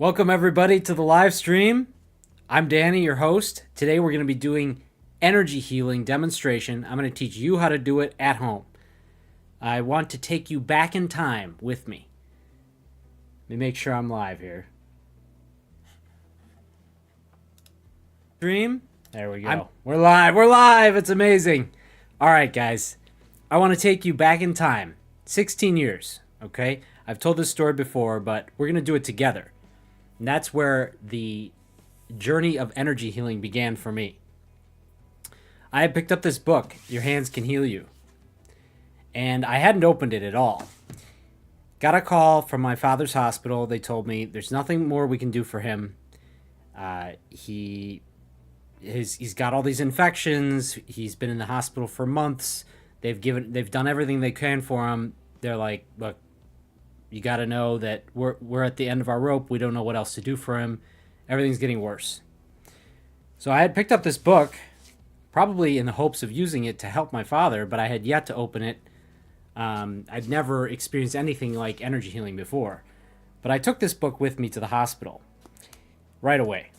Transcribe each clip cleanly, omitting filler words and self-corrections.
Welcome everybody to the live stream. I'm Danny, your host. Today we're going to be doing energy healing demonstration. I'm going to teach you how to do it at home. I want to take you back in time with me. Let me make sure I'm live here. Stream. There we go. We're live. We're live. It's amazing. All right, guys. I want to take you back in time. 16 years, okay? I've told this story before, but we're going to do it together. And that's where the journey of energy healing began for me. I had picked up this book, Your Hands Can Heal You. And I hadn't opened it at all. Got a call from my father's hospital. They told me there's nothing more we can do for him. He's got all these infections. He's been in the hospital for months. They've done everything they can for him. They're like, look, you got to know that we're at the end of our rope. We don't know what else to do for him. Everything's getting worse. So I had picked up this book, probably in the hopes of using it to help my father, but I had yet to open it. I'd never experienced anything like energy healing before. But I took this book with me to the hospital right away.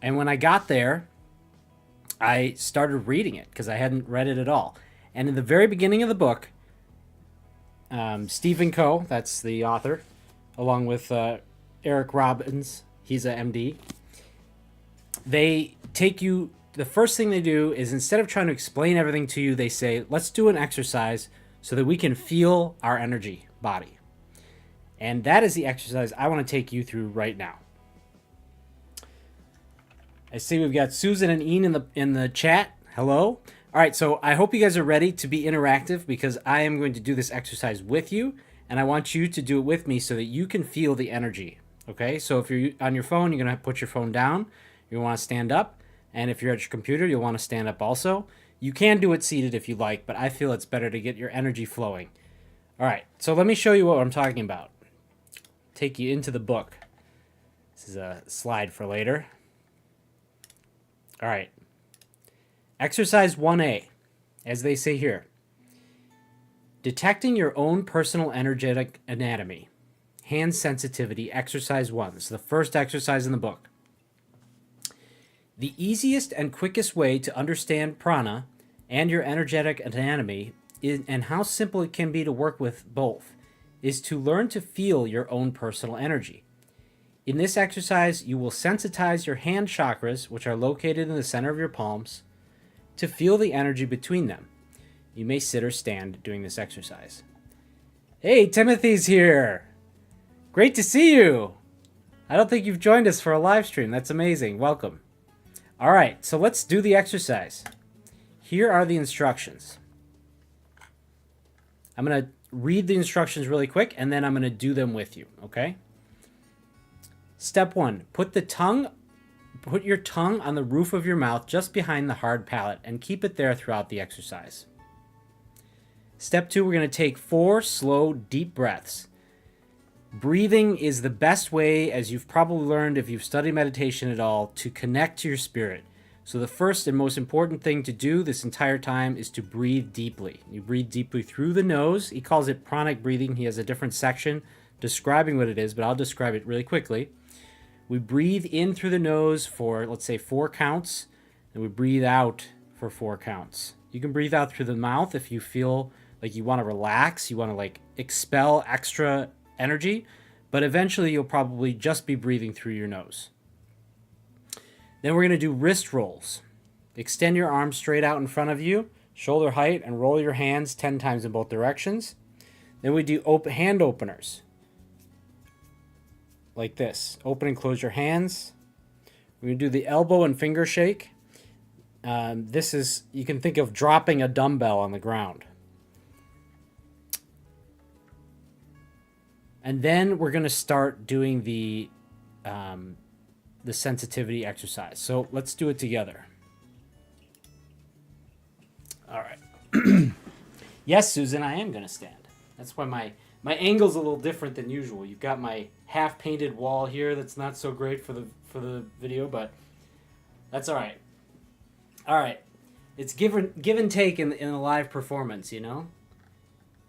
And when I got there, I started reading it because I hadn't read it at all. And in the very beginning of the book, Stephen Coe, that's the author, along with Eric Robbins, he's a MD. They take you, the first thing they do is instead of trying to explain everything to you, they say, let's do an exercise so that we can feel our energy body. And that is the exercise I want to take you through right now. I see we've got Susan and Ian in the chat. Hello. All right, so I hope you guys are ready to be interactive because I am going to do this exercise with you, and I want you to do it with me so that you can feel the energy, okay? So if you're on your phone, you're going to put your phone down. You want to stand up, and if you're at your computer, you'll want to stand up also. You can do it seated if you like, but I feel it's better to get your energy flowing. All right, so let me show you what I'm talking about. Take you into the book. This is a slide for later. All right. Exercise 1A, as they say here. Detecting your own personal energetic anatomy. Hand sensitivity, exercise 1. This is the first exercise in the book. The easiest and quickest way to understand prana and your energetic anatomy and how simple it can be to work with both is to learn to feel your own personal energy. In this exercise, you will sensitize your hand chakras, which are located in the center of your palms, to feel the energy between them. You may sit or stand doing this exercise. Hey, Timothy's here. Great to see you. I don't think you've joined us for a live stream. That's amazing. Welcome. All right, so let's do the exercise. Here are the instructions. I'm going to read the instructions really quick, and then I'm going to do them with you, okay? Step 1, put your tongue on the roof of your mouth just behind the hard palate and keep it there throughout the exercise. Step 2, we're going to take 4 slow, deep breaths. Breathing is the best way, as you've probably learned if you've studied meditation at all, to connect to your spirit. So the first and most important thing to do this entire time is to breathe deeply. You breathe deeply through the nose. He calls it pranic breathing. He has a different section describing what it is, but I'll describe it really quickly. We breathe in through the nose for, let's say, 4 counts, and we breathe out for 4 counts. You can breathe out through the mouth if you feel like you want to relax, you want to like expel extra energy, but eventually you'll probably just be breathing through your nose. Then we're going to do wrist rolls. Extend your arms straight out in front of you, shoulder height, and roll your hands 10 times in both directions. Then we do hand openers. Like this. Open and close your hands. We're going to do the elbow and finger shake. This is, you can think of dropping a dumbbell on the ground. And then we're going to start doing the sensitivity exercise. So let's do it together. All right. Yes, Susan, I am going to stand. That's why my angle's a little different than usual. You've got my half-painted wall here that's not so great for the video, but that's all right. All right. It's give and take in a live performance, you know?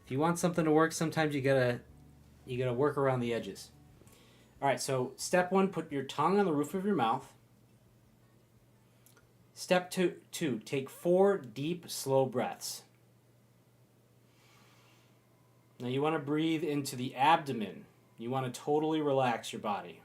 If you want something to work, sometimes you gotta work around the edges. All right, so step 1, put your tongue on the roof of your mouth. Step two, take 4 deep, slow breaths. Now you want to breathe into the abdomen. You want to totally relax your body.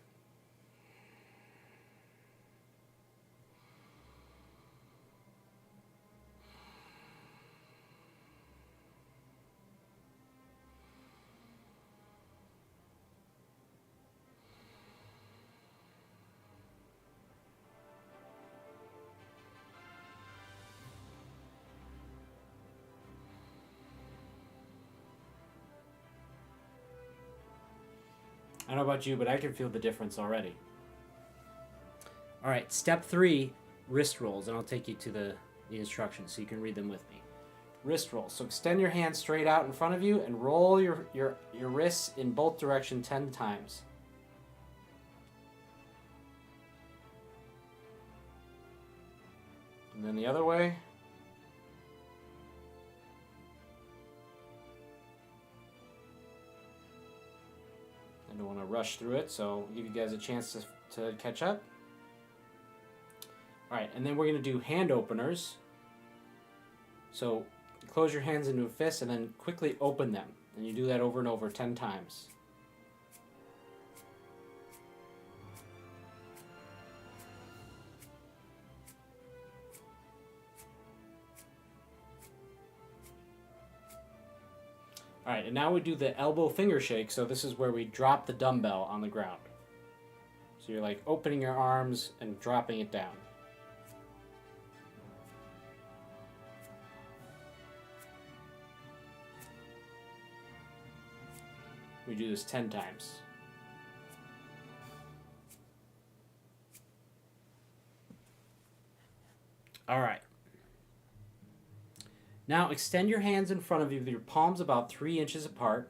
I don't know about you, but I can feel the difference already. All right, step 3, wrist rolls, and I'll take you to the instructions so you can read them with me. Wrist rolls. So extend your hands straight out in front of you and roll your wrists in both directions 10 times. And then the other way. I don't want to rush through it, so I'll give you guys a chance to catch up. All right, and then we're going to do hand openers. So close your hands into a fist and then quickly open them. And you do that over and over 10 times. All right, and now we do the elbow finger shake. So this is where we drop the dumbbell on the ground. So you're like opening your arms and dropping it down. We do this 10 times. All right. Now extend your hands in front of you with your palms about 3 inches apart.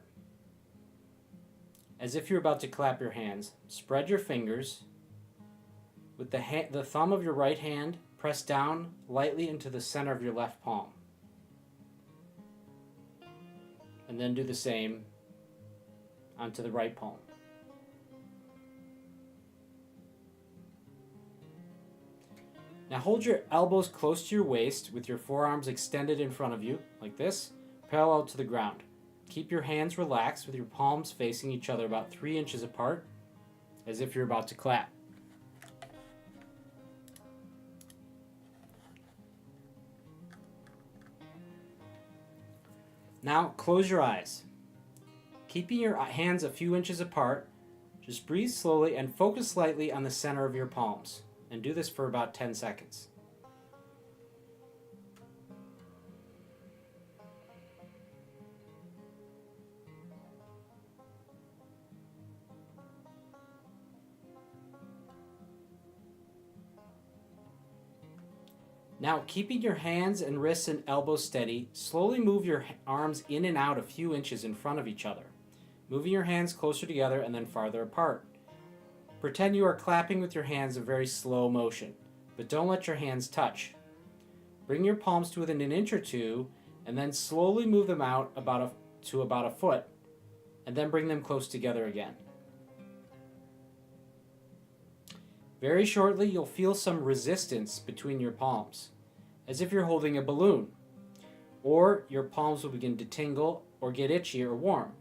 As if you're about to clap your hands. Spread your fingers. With the thumb of your right hand, press down lightly into the center of your left palm. And then do the same onto the right palm. Now hold your elbows close to your waist with your forearms extended in front of you, like this, parallel to the ground. Keep your hands relaxed with your palms facing each other about 3 inches apart, as if you're about to clap. Now close your eyes. Keeping your hands a few inches apart, just breathe slowly and focus slightly on the center of your palms. And do this for about 10 seconds. Now, keeping your hands and wrists and elbows steady, slowly move your arms in and out a few inches in front of each other, moving your hands closer together and then farther apart. Pretend you are clapping with your hands in very slow motion, but don't let your hands touch. Bring your palms to within an inch or two, and then slowly move them out to about a foot, and then bring them close together again. Very shortly, you'll feel some resistance between your palms, as if you're holding a balloon, or your palms will begin to tingle or get itchy or warm.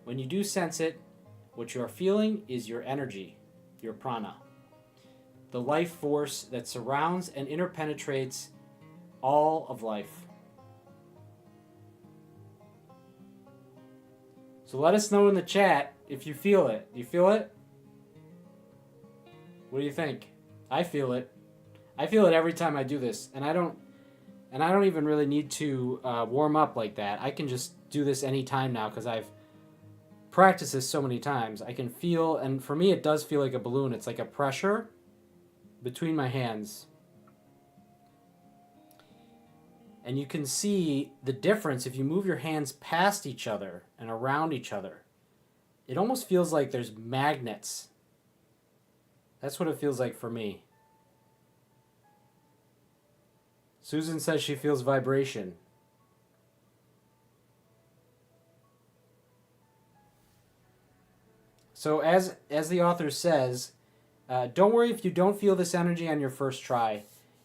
When you do sense it, what you are feeling is your energy, your prana, the life force that surrounds and interpenetrates all of life. So let us know in the chat if you feel it. Do you feel it? What do you think? I feel it. I feel it every time I do this, and I don't even really need to warm up like that. I can just do this anytime now because I've practiced this so many times. I can feel, and for me it does feel like a balloon. It's like a pressure between my hands. And you can see the difference if you move your hands past each other and around each other. It almost feels like there's magnets. That's what it feels like for me. Susan says she feels vibration. So as the author says, don't worry if you don't feel this energy on your first try.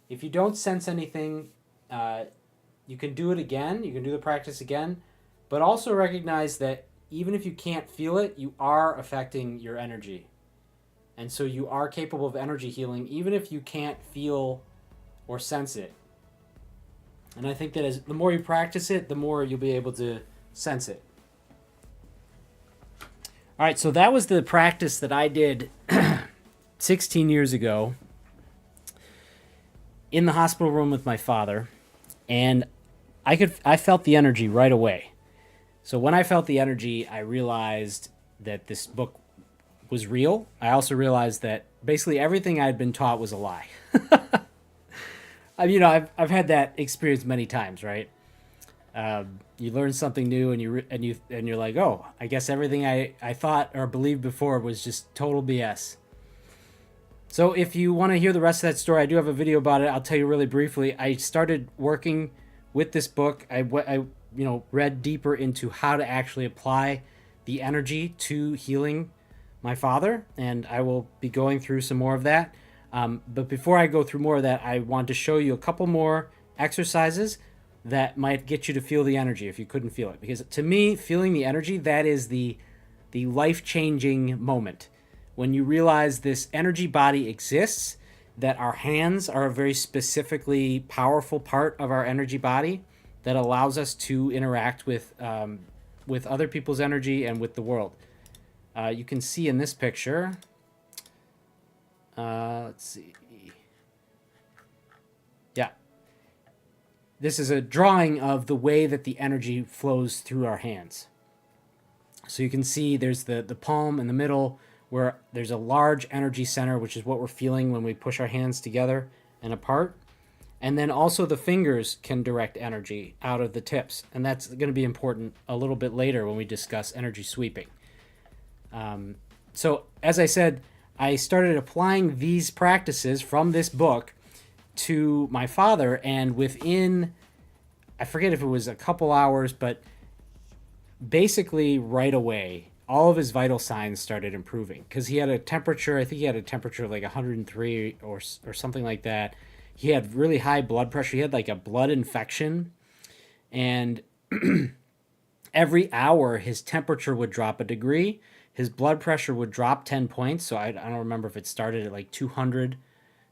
If you don't sense anything, you can do it again. You can do the practice again, but also recognize that even if you can't feel it, you are affecting your energy. And so you are capable of energy healing, even if you can't feel or sense it. And I think that as the more you practice it, the more you'll be able to sense it. All right, so that was the practice that I did 16 years ago in the hospital room with my father, and I felt the energy right away. So when I felt the energy, I realized that this book was real. I also realized that basically everything I had been taught was a lie. I've had that experience many times, right? You learn something new, and you're like, oh, I guess everything I thought or believed before was just total BS. So if you want to hear the rest of that story, I do have a video about it. I'll tell you really briefly. I started working with this book. I read deeper into how to actually apply the energy to healing my father, and I will be going through some more of that. But before I go through more of that, I want to show you a couple more exercises that might get you to feel the energy if you couldn't feel it. Because to me, feeling the energy, that is the life-changing moment. When you realize this energy body exists, that our hands are a very specifically powerful part of our energy body that allows us to interact with other people's energy and with the world. You can see in this picture, let's see. Yeah. This is a drawing of the way that the energy flows through our hands. So you can see there's the palm in the middle where there's a large energy center, which is what we're feeling when we push our hands together and apart. And then also the fingers can direct energy out of the tips. And that's going to be important a little bit later when we discuss energy sweeping. So as I said, I started applying these practices from this book to my father, and within, I forget if it was a couple hours, but basically right away, all of his vital signs started improving because he had a temperature, I think he had a temperature of like 103 or something like that. He had really high blood pressure. He had like a blood infection, and every hour his temperature would drop a degree. His blood pressure would drop 10 points. So I don't remember if it started at like 200,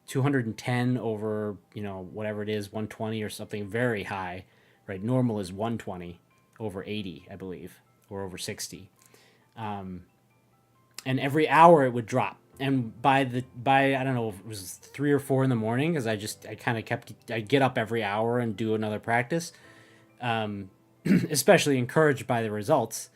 210 over, whatever it is, 120 or something very high, right? Normal is 120 over 80, I believe, or over 60. And every hour it would drop. And by I don't know if it was 3 or 4 in the morning, because I'd get up every hour and do another practice, especially encouraged by the results.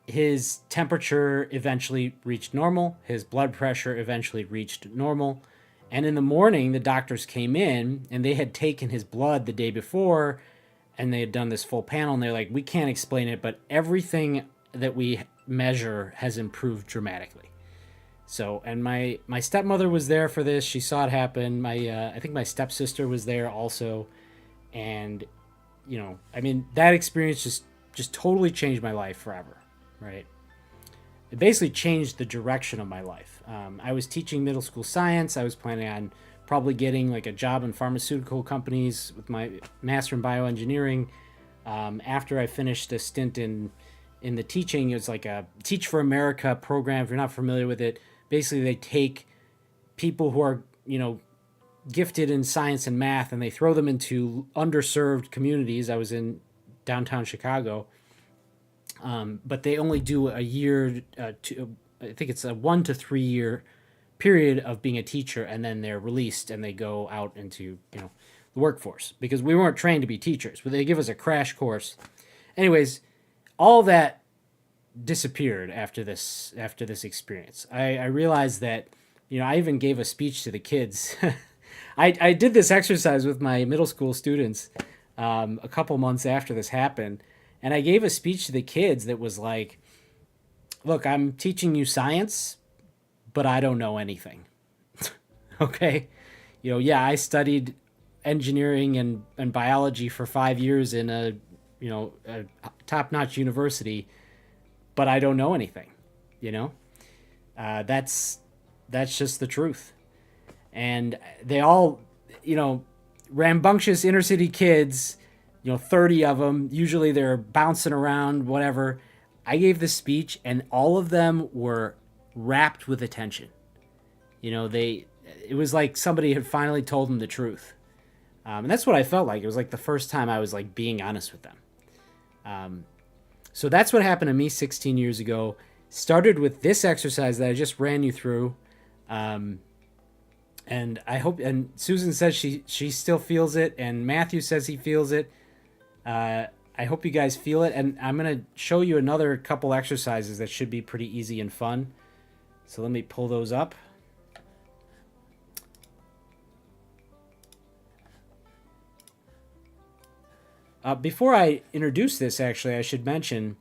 His temperature eventually reached normal. His blood pressure eventually reached normal. And in the morning, the doctors came in and they had taken his blood the day before and they had done this full panel. And they're like, we can't explain it, but everything that we measure has improved dramatically. So, and my stepmother was there for this. She saw it happen. I think my stepsister was there also. And, that experience just totally changed my life forever. Right. It basically changed the direction of my life. I was teaching middle school science. I was planning on probably getting like a job in pharmaceutical companies with my master in bioengineering. After I finished a stint in the teaching, it was like a Teach for America program. If you're not familiar with it, basically they take people who are, gifted in science and math and they throw them into underserved communities. I was in downtown Chicago. But they only do a year, I think it's a 1 to 3 year period of being a teacher, and then they're released and they go out into, the workforce, because we weren't trained to be teachers, but they give us a crash course. Anyways, all that disappeared after this experience. I realized that, I even gave a speech to the kids. I did this exercise with my middle school students a couple months after this happened. And I gave a speech to the kids that was like, look, I'm teaching you science, but I don't know anything. Okay? I studied engineering and biology for 5 years in a top-notch university, but I don't know anything. you know. That's just the truth. And they all, rambunctious inner city kids, 30 of them, usually they're bouncing around, whatever. I gave this speech and all of them were rapt with attention. It was like somebody had finally told them the truth. And that's what I felt like. It was like the first time I was like being honest with them. So that's what happened to me 16 years ago. Started with this exercise that I just ran you through. And I hope, and Susan says she still feels it, and Matthew says he feels it. I hope you guys feel it, and I'm going to show you another couple exercises that should be pretty easy and fun. So let me pull those up. Before I introduce this, actually, I should mention,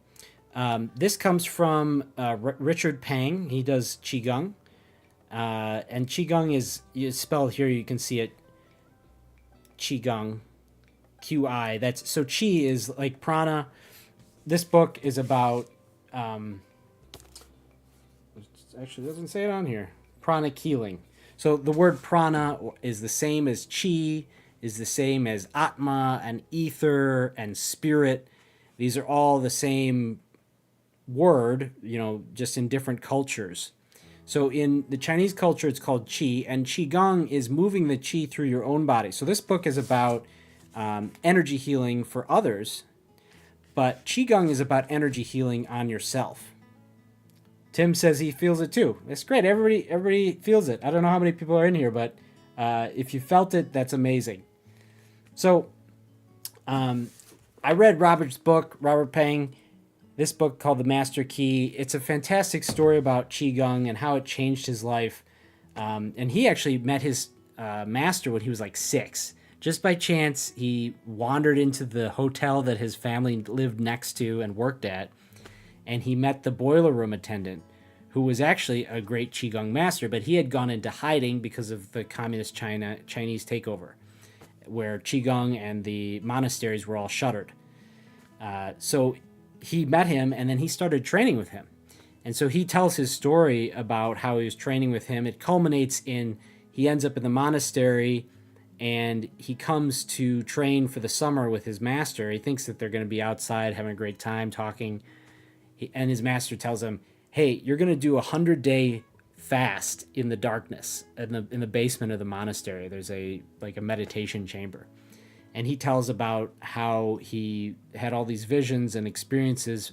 this comes from Richard Peng. He does Qi Gong. And Qi Gong is spelled here. You can see it. Qi Gong, Qi. So Qi is like prana. This book is about. Actually, doesn't say it on here. Prana healing. So the word prana is the same as Qi, is the same as Atma and ether and spirit. These are all the same word, just in different cultures. So in the Chinese culture, it's called Qi, and Qi Gong is moving the Qi through your own body. So this book is about energy healing for others, but Qi Gong is about energy healing on yourself. Tim says he feels it too. That's great. Everybody feels it. I don't know how many people are in here, but if you felt it, that's amazing. So I read Robert's book, Robert Peng, this book called The Master Key. It's a fantastic story about Qi Gong and how it changed his life. And he actually met his master when he was like 6. Just by chance, he wandered into the hotel that his family lived next to and worked at. And he met the boiler room attendant, who was actually a great Qigong master, but he had gone into hiding because of the communist Chinese takeover, where Qigong and the monasteries were all shuttered. So he met him, and then he started training with him. And so he tells his story about how he was training with him. It culminates in he ends up in the monastery, and he comes to train for the summer with his master. He thinks that they're going to be outside having a great time talking. And his master tells him, hey, you're going to do 100-day fast in the darkness in the basement of the monastery. There's a meditation chamber. And he tells about how he had all these visions and experiences,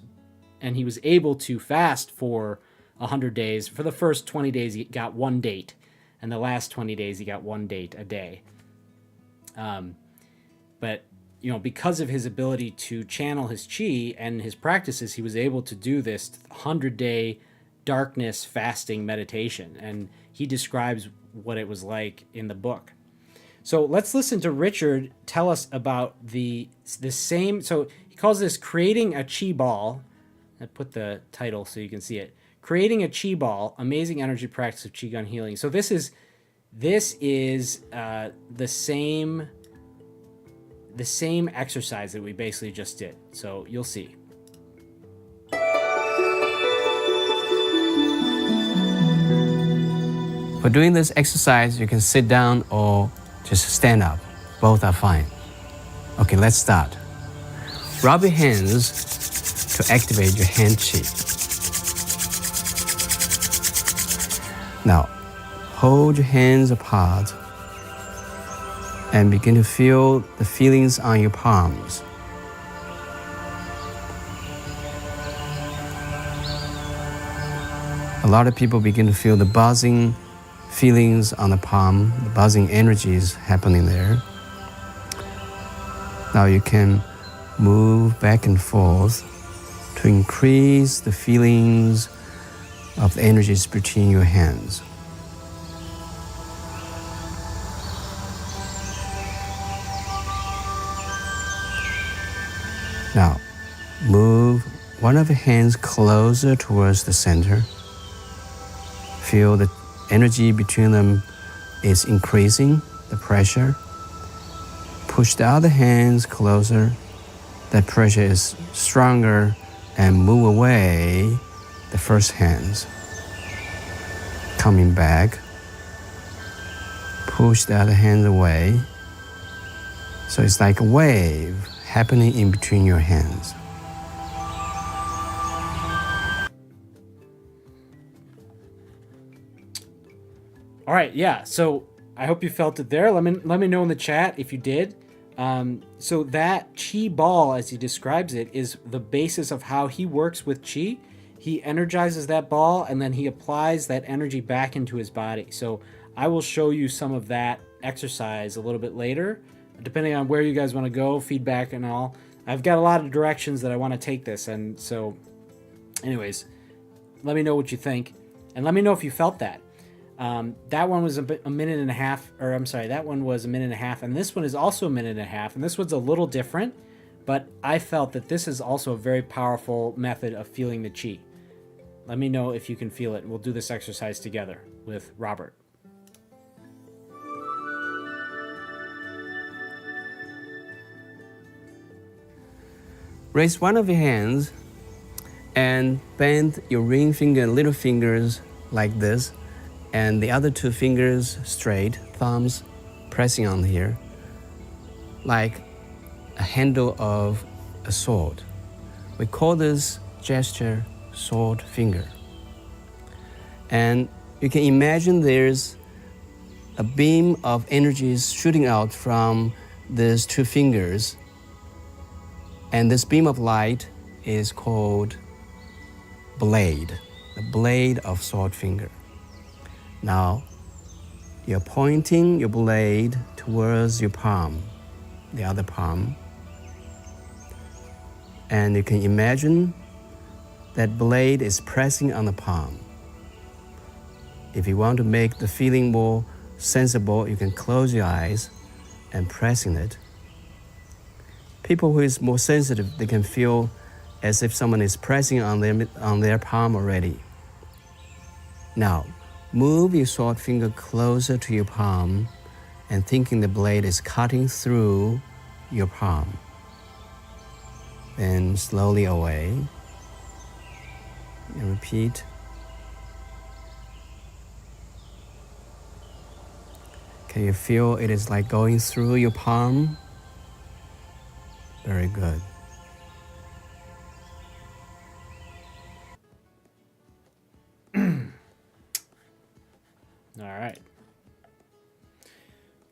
and he was able to fast for 100 days. For the first 20 days, he got one date, and the last 20 days, he got one date a day. But because of his ability to channel his Qi and his practices, he was able to do this 100-day darkness fasting meditation. And he describes what it was like in the book. So let's listen to Richard tell us about the same. So he calls this creating a Qi ball. I put the title so you can see it. Creating a Qi ball, amazing energy practice of Qigong healing. So this is the same exercise that we basically just did. So you'll see. For doing this exercise, you can sit down or just stand up. Both are fine. Okay, let's start. Rub your hands to activate your hand Qi. Now, hold your hands apart and begin to feel the feelings on your palms. A lot of people begin to feel the buzzing feelings on the palm, the buzzing energies happening there. Now you can move back and forth to increase the feelings of the energies between your hands. Now, move one of your hands closer towards the center. Feel the energy between them is increasing, the pressure. Push the other hands closer. That pressure is stronger and move away the first hands. Coming back, push the other hand away. So it's like a wave happening in between your hands. All right, yeah. So I hope you felt it there. Let me know in the chat if you did. So that Qi ball, as he describes it, is the basis of how he works with Qi. He energizes that ball and then he applies that energy back into his body. So I will show you some of that exercise a little bit later, depending on where you guys want to go, feedback and all. I've got a lot of directions that I want to take this. And so anyways, let me know what you think and let me know if you felt that. That one was a minute and a half, or I'm sorry, that one was a minute and a half, and this one is also a minute and a half, and this one's a little different, but I felt that this is also a very powerful method of feeling the Qi. Let me know if you can feel it. We'll do this exercise together with Robert. Raise one of your hands and bend your ring finger and little fingers like this, and the other two fingers straight, thumbs pressing on here, like a handle of a sword. We call this gesture sword finger. And you can imagine there's a beam of energies shooting out from these two fingers, and this beam of light is called blade, the blade of sword finger. Now, you're pointing your blade towards your palm, the other palm. And you can imagine that blade is pressing on the palm. If you want to make the feeling more sensible, you can close your eyes and pressing it. People who is more sensitive, they can feel as if someone is pressing on their palm already. Now, move your sword finger closer to your palm and thinking the blade is cutting through your palm. Then slowly away. And repeat. Can you feel it is like going through your palm? Very good.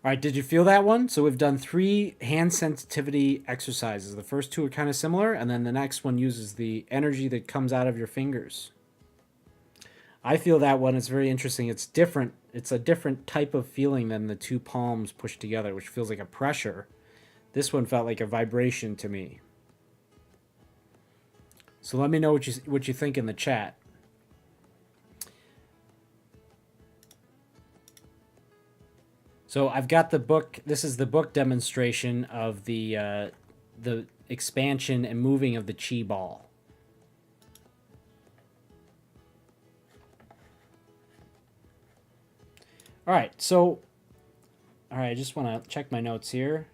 All right, did you feel that one? So we've done 3 hand sensitivity exercises. The first 2 are kind of similar, and then the next one uses the energy that comes out of your fingers. I feel that one is very interesting. It's different. It's a different type of feeling than the 2 palms pushed together, which feels like a pressure. This one felt like a vibration to me. So let me know what you think in the chat. So I've got the book. This is the book demonstration of the expansion and moving of the Qi ball. All right, so I just want to check my notes here.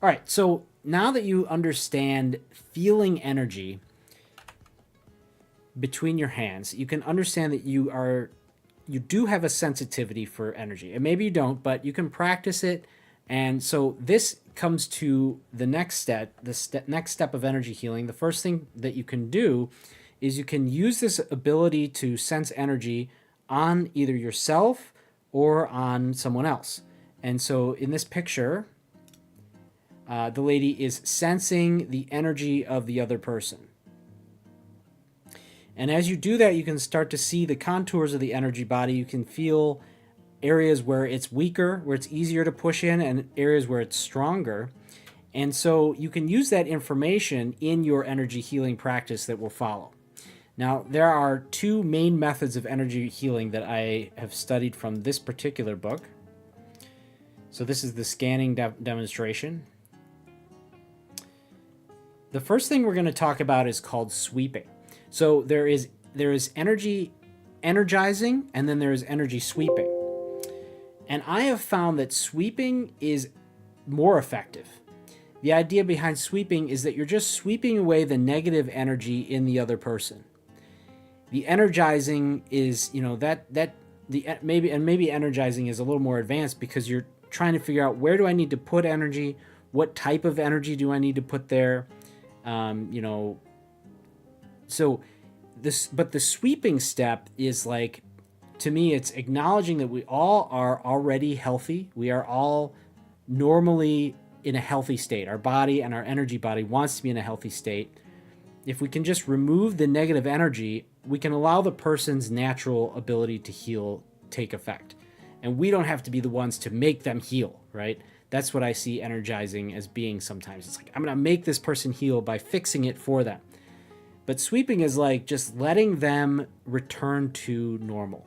All right, so now that you understand feeling energy between your hands, you can understand that you do have a sensitivity for energy. And maybe you don't, but you can practice it. And so this comes to the next step, next step of energy healing. The first thing that you can do is you can use this ability to sense energy on either yourself or on someone else. And so in this picture, the lady is sensing the energy of the other person. And as you do that, you can start to see the contours of the energy body. You can feel areas where it's weaker, where it's easier to push in, and areas where it's stronger. And so you can use that information in your energy healing practice that will follow. Now, there are 2 main methods of energy healing that I have studied from this particular book. So this is the scanning demonstration. The first thing we're going to talk about is called sweeping. So there is energy energizing, and then there is energy sweeping. And I have found that sweeping is more effective. The idea behind sweeping is that you're just sweeping away the negative energy in the other person. The energizing is, maybe energizing is a little more advanced because you're trying to figure out, where do I need to put energy? What type of energy do I need to put there? So but the sweeping step is like, to me, it's acknowledging that we all are already healthy. We are all normally in a healthy state. Our body and our energy body wants to be in a healthy state. If we can just remove the negative energy, we can allow the person's natural ability to heal take effect. And we don't have to be the ones to make them heal, right? That's what I see energizing as being sometimes. It's like, I'm going to make this person heal by fixing it for them. But sweeping is like just letting them return to normal.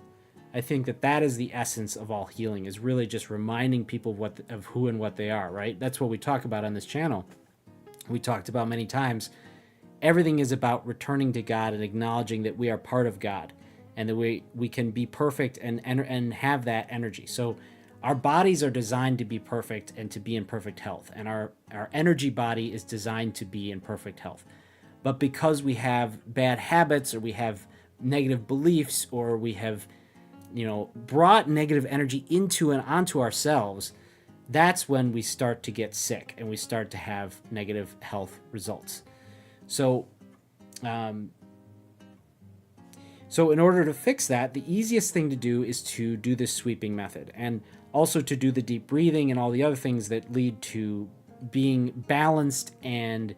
I think that is the essence of all healing, is really just reminding people of who and what they are, right? That's what we talk about on this channel. We talked about many times. Everything is about returning to God and acknowledging that we are part of God and that we can be perfect and have that energy. So our bodies are designed to be perfect and to be in perfect health. And our energy body is designed to be in perfect health. But because we have bad habits, or we have negative beliefs, or we have, brought negative energy into and onto ourselves, that's when we start to get sick and we start to have negative health results. So in order to fix that, the easiest thing to do is to do this sweeping method, and also to do the deep breathing and all the other things that lead to being balanced and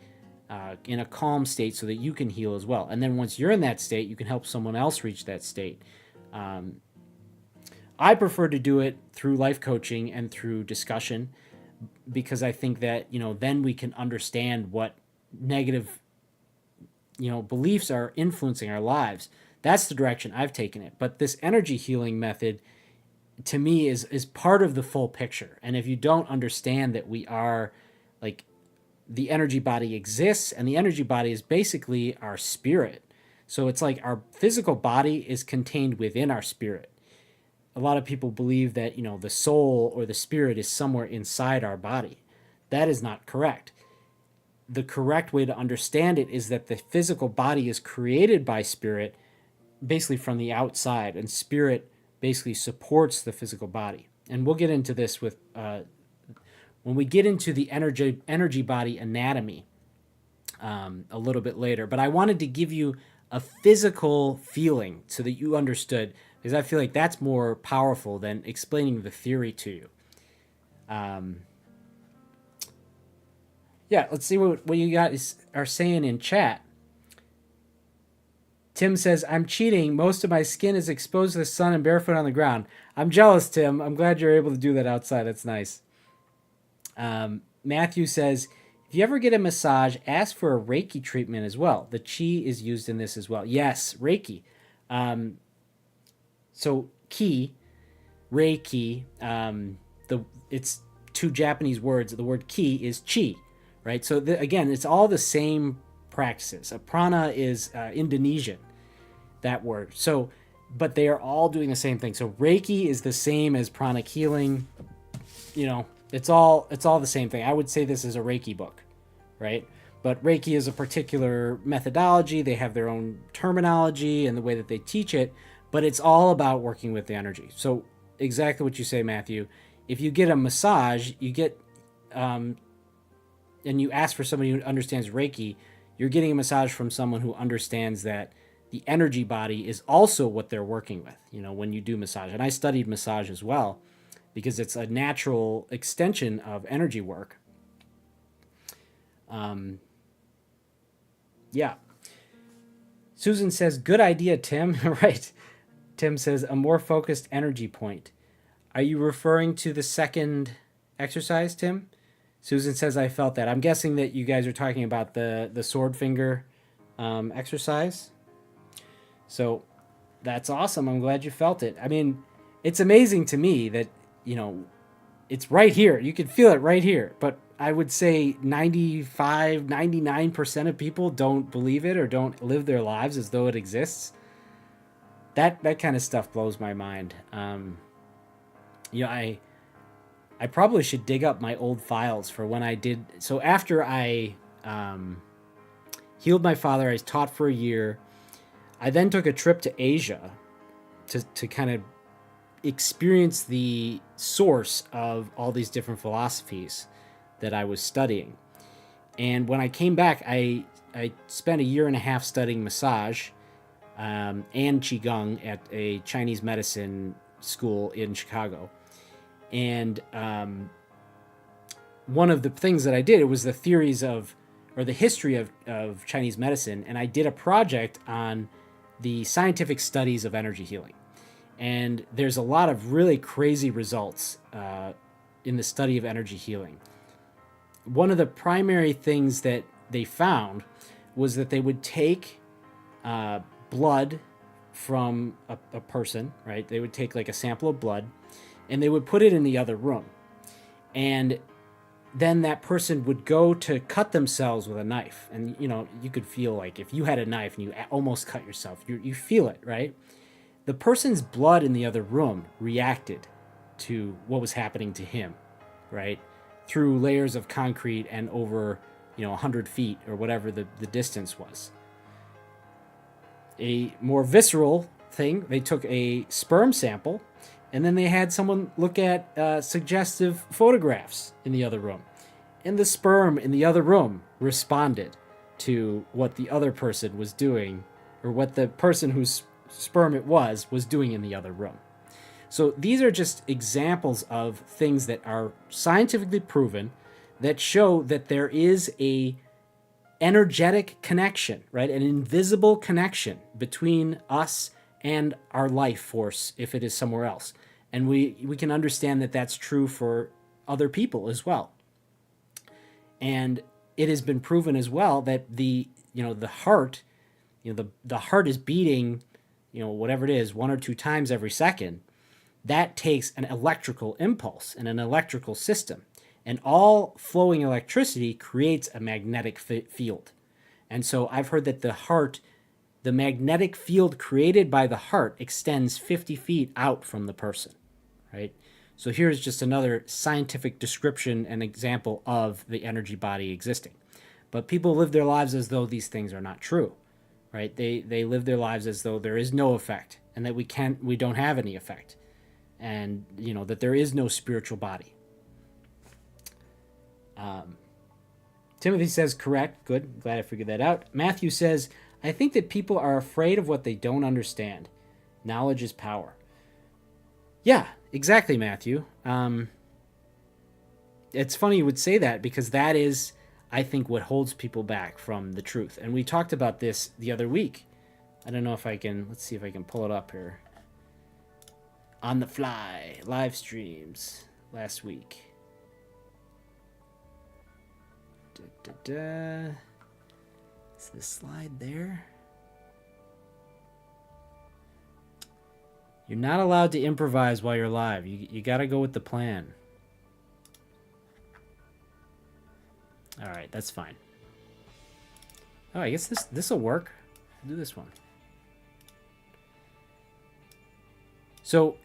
in a calm state so that you can heal as well. And then once you're in that state, you can help someone else reach that state. I prefer to do it through life coaching and through discussion, because I think that, then we can understand what negative, beliefs are influencing our lives. That's the direction I've taken it. But this energy healing method, to me, is part of the full picture. And if you don't understand that we are, like, the energy body exists, and the energy body is basically our spirit. So it's like our physical body is contained within our spirit. A lot of people believe that, the soul or the spirit is somewhere inside our body. That is not correct. The correct way to understand it is that the physical body is created by spirit, basically from the outside, and spirit basically supports the physical body. And we'll get into this with when we get into the energy body anatomy a little bit later. But I wanted to give you a physical feeling so that you understood, because I feel like that's more powerful than explaining the theory to you. Let's see what you guys are saying in chat. Tim says, I'm cheating. Most of my skin is exposed to the sun and barefoot on the ground. I'm jealous, Tim. I'm glad you're able to do that outside. That's nice. Matthew says, if you ever get a massage, ask for a Reiki treatment as well. The Qi is used in this as well. Yes, Reiki. So Qi, Reiki, it's two Japanese words. The word Qi is Qi, right? So again, it's all the same practices. Prana is Indonesian, that word. So, but they are all doing the same thing. So Reiki is the same as pranic healing. It's all the same thing. I would say this is a Reiki book, right? But Reiki is a particular methodology. They have their own terminology and the way that they teach it, but it's all about working with the energy. So exactly what you say, Matthew. If you get a massage, you get, and you ask for somebody who understands Reiki, you're getting a massage from someone who understands that the energy body is also what they're working with, when you do massage. And I studied massage as well, because it's a natural extension of energy work. Susan says, good idea, Tim. Right. Tim says, a more focused energy point. Are you referring to the second exercise, Tim? Susan says, I felt that. I'm guessing that you guys are talking about the sword finger exercise. So that's awesome. I'm glad you felt it. I mean, it's amazing to me that, it's right here. You can feel it right here. But I would say 99% of people don't believe it or don't live their lives as though it exists. That kind of stuff blows my mind. I probably should dig up my old files for when I did. So after I healed my father, I taught for a year. I then took a trip to Asia to kind of experience the source of all these different philosophies that I was studying. And when I came back, I spent a year and a half studying massage and Qi Gong at a Chinese medicine school in Chicago. And one of the things that I did, it was the theories of, or the history of Chinese medicine. And I did a project on the scientific studies of energy healing. And there's a lot of really crazy results in the study of energy healing. One of the primary things that they found was that they would take blood from a person, right? They would take like a sample of blood and they would put it in the other room. And then that person would go to cut themselves with a knife. And, you know, you could feel like if you had a knife and you almost cut yourself, you feel it, right? The person's blood in the other room reacted to what was happening to him, right? Through layers of concrete and over, 100 feet or whatever the distance was. A more visceral thing, they took a sperm sample and then they had someone look at suggestive photographs in the other room. And the sperm in the other room responded to what the other person was doing, or what the person whose sperm it was doing in the other room. So these are just examples of things that are scientifically proven that show that there is a energetic connection, right? An invisible connection between us and our life force if it is somewhere else. And we can understand that that's true for other people as well. And it has been proven as well that the heart, the heart is beating, whatever it is, 1 or 2 times every second. That takes an electrical impulse and an electrical system. And all flowing electricity creates a magnetic field. And so I've heard that the magnetic field created by the heart extends 50 feet out from the person, right? So here's just another scientific description and example of the energy body existing. But people live their lives as though these things are not true, right? They live their lives as though there is no effect and that we don't have any effect, and that there is no spiritual body. Timothy says, correct. Good. Glad I figured that out. Matthew says, I think that people are afraid of what they don't understand. Knowledge is power. Yeah, exactly, Matthew. It's funny you would say that, because that is, I think, what holds people back from the truth. And we talked about this the other week. I don't know if I can, let's see if I can pull it up here. On the fly, live streams last week. Is this slide there? You're not allowed to improvise while you're live. You got to go with the plan. All right, that's fine. Oh, I guess this will work. I'll do this one. So,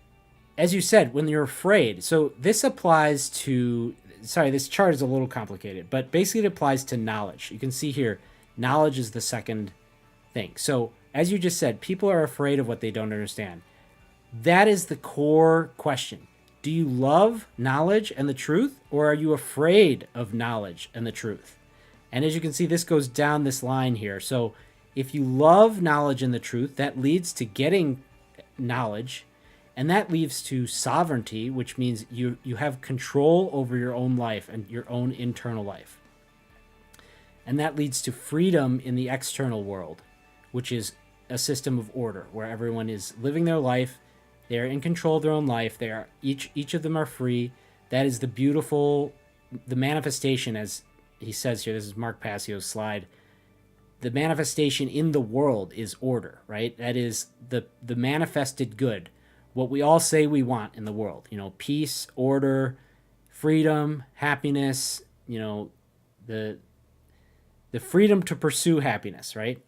as you said, when you're afraid, so this applies to, sorry, this chart is a little complicated, but basically it applies to knowledge. You can see here, knowledge is the second thing. So, as you just said, people are afraid of what they don't understand. That is the core question. Do you love knowledge and the truth, or are you afraid of knowledge and the truth? And as you can see, this goes down this line here. So if you love knowledge and the truth, that leads to getting knowledge, and that leads to sovereignty, which means you have control over your own life and your own internal life. And that leads to freedom in the external world, which is a system of order where everyone is living their life. They're in control of their own life. They are each of them are free. That is the manifestation, as he says here. This is Mark Passio's slide. The manifestation in the world is order, right? That is the manifested good. What we all say we want in the world, peace, order, freedom, happiness, the freedom to pursue happiness, right?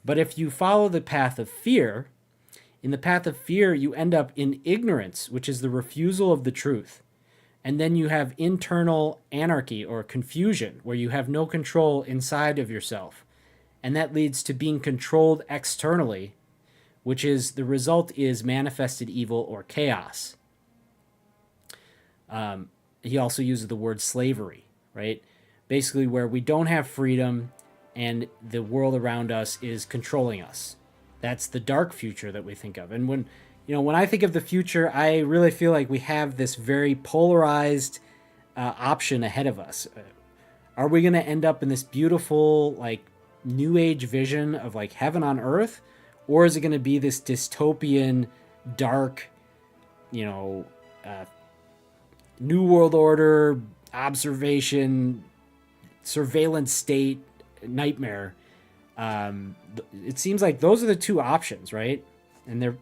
But if you follow the path of fear, in the path of fear, you end up in ignorance, which is the refusal of the truth. And then you have internal anarchy or confusion, where you have no control inside of yourself. And that leads to being controlled externally, which is the result is manifested evil or chaos. He also uses the word slavery, right? Basically where we don't have freedom and the world around us is controlling us. That's the dark future that we think of. And when I think of the future, I really feel like we have this very polarized option ahead of us. Are we going to end up in this beautiful, like, new age vision of like heaven on earth, or is it going to be this dystopian, dark, new world order, observation, surveillance state nightmare? It seems like those are the two options, right? And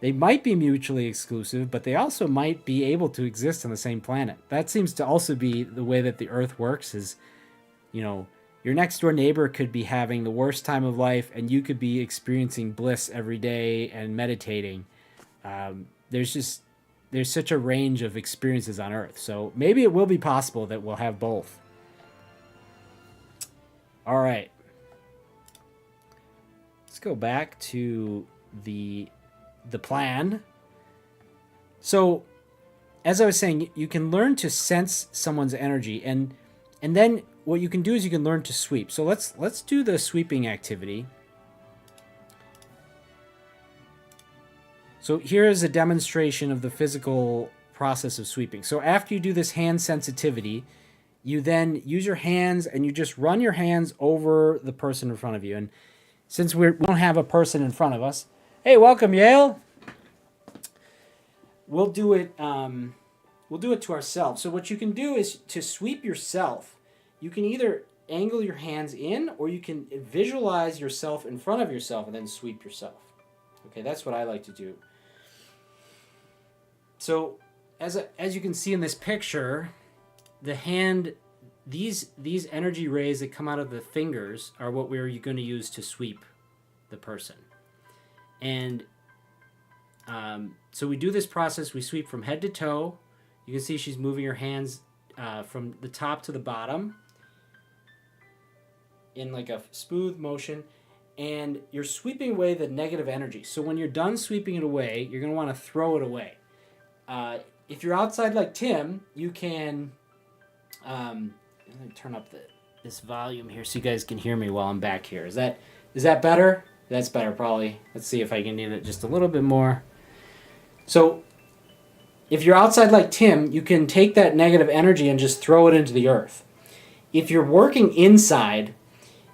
they might be mutually exclusive, but they also might be able to exist on the same planet. That seems to also be the way that the earth works is, your next door neighbor could be having the worst time of life and you could be experiencing bliss every day and meditating. There's such a range of experiences on earth. So maybe it will be possible that we'll have both. All right. Let's go back to the plan. So as I was saying, you can learn to sense someone's energy, and then what you can do is you can learn to sweep. So let's do the sweeping activity. So here is a demonstration of the physical process of sweeping. So after you do this hand sensitivity, you then use your hands and you just run your hands over the person in front of you. And since we don't have a person in front of us, hey, welcome, Yale. We'll do it to ourselves. So what you can do is to sweep yourself. You can either angle your hands in, or you can visualize yourself in front of yourself and then sweep yourself. Okay, that's what I like to do. So as you can see in this picture, the hand, these energy rays that come out of the fingers are what we're going to use to sweep the person. And so we do this process. We sweep from head to toe. You can see she's moving her hands from the top to the bottom in like a smooth motion, and you're sweeping away the negative energy. So when you're done sweeping it away, you're going to want to throw it away. If you're outside like Tim, you can let me turn up this volume here so you guys can hear me while I'm back here. Is that better? That's better, probably. Let's see if I can do it just a little bit more. So if you're outside like Tim, you can take that negative energy and just throw it into the earth. If you're working inside,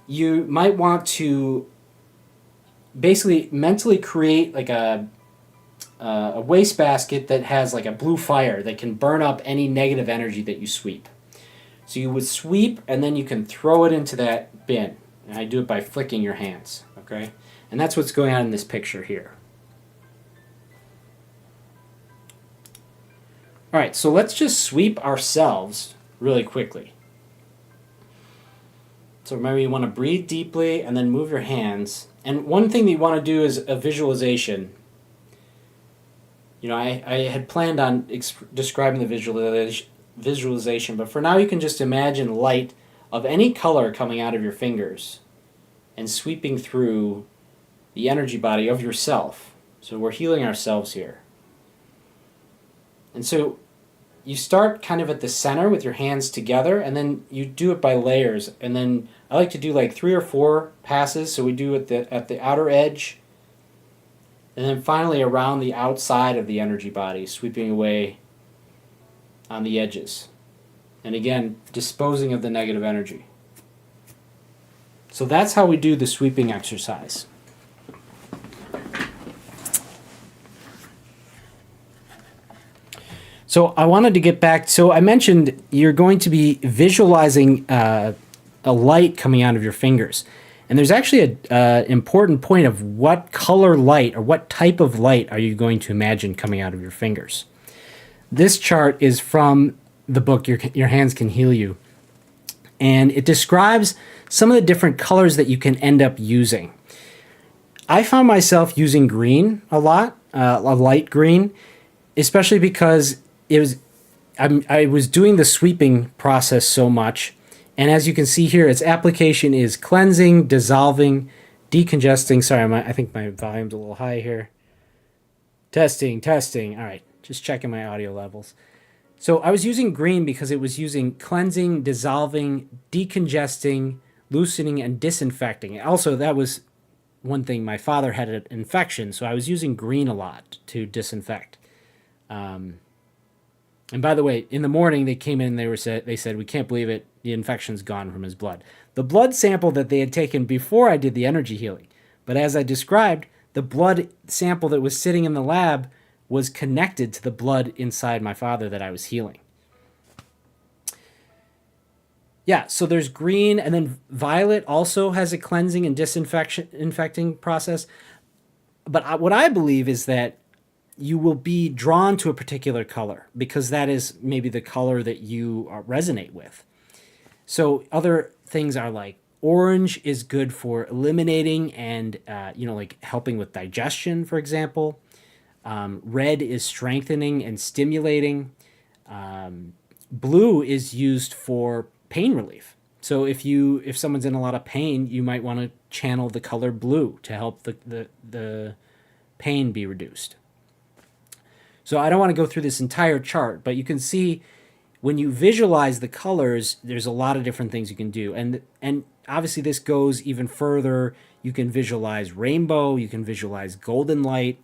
you might want to basically mentally create like a wastebasket that has like a blue fire that can burn up any negative energy that you sweep. So you would sweep and then you can throw it into that bin. And I do it by flicking your hands, okay? And that's what's going on in this picture here. All right, so let's just sweep ourselves really quickly. So remember, you want to breathe deeply and then move your hands. And one thing that you want to do is a visualization. I had planned on describing the visualization, but for now you can just imagine light of any color coming out of your fingers and sweeping through the energy body of yourself. So we're healing ourselves here. And so you start kind of at the center with your hands together, and then you do it by layers. And then I like to do like 3 or 4 passes. So we do it at the outer edge, and then finally around the outside of the energy body, sweeping away on the edges. And again, disposing of the negative energy. So that's how we do the sweeping exercise. So I wanted to get back. So I mentioned you're going to be visualizing a light coming out of your fingers. And there's actually an important point of what color light or what type of light are you going to imagine coming out of your fingers. This chart is from the book Your Hands Can Heal You. And it describes some of the different colors that you can end up using. I found myself using green a lot, a light green, especially because it I was doing the sweeping process so much. And as you can see here, its application is cleansing, dissolving, decongesting. Sorry, I think my volume's a little high here. Testing. All right, just checking my audio levels. So I was using green because it was using cleansing, dissolving, decongesting, loosening, and disinfecting. Also, that was one thing. My father had an infection, so I was using green a lot to disinfect. And by the way, in the morning they came in. They said, "We can't believe it. The infection's gone from his blood." The blood sample that they had taken before I did the energy healing. But as I described, the blood sample that was sitting in the lab was connected to the blood inside my father that I was healing. Yeah, so there's green, and then violet also has a cleansing and disinfecting process. But what I believe is that you will be drawn to a particular color because that is maybe the color that you resonate with. So other things are like orange is good for eliminating and, like helping with digestion, for example. Red is strengthening and stimulating. Blue is used for pain relief. So if someone's in a lot of pain, you might want to channel the color blue to help the pain be reduced. So I don't want to go through this entire chart, but you can see when you visualize the colors, there's a lot of different things you can do. And obviously this goes even further. You can visualize rainbow, you can visualize golden light,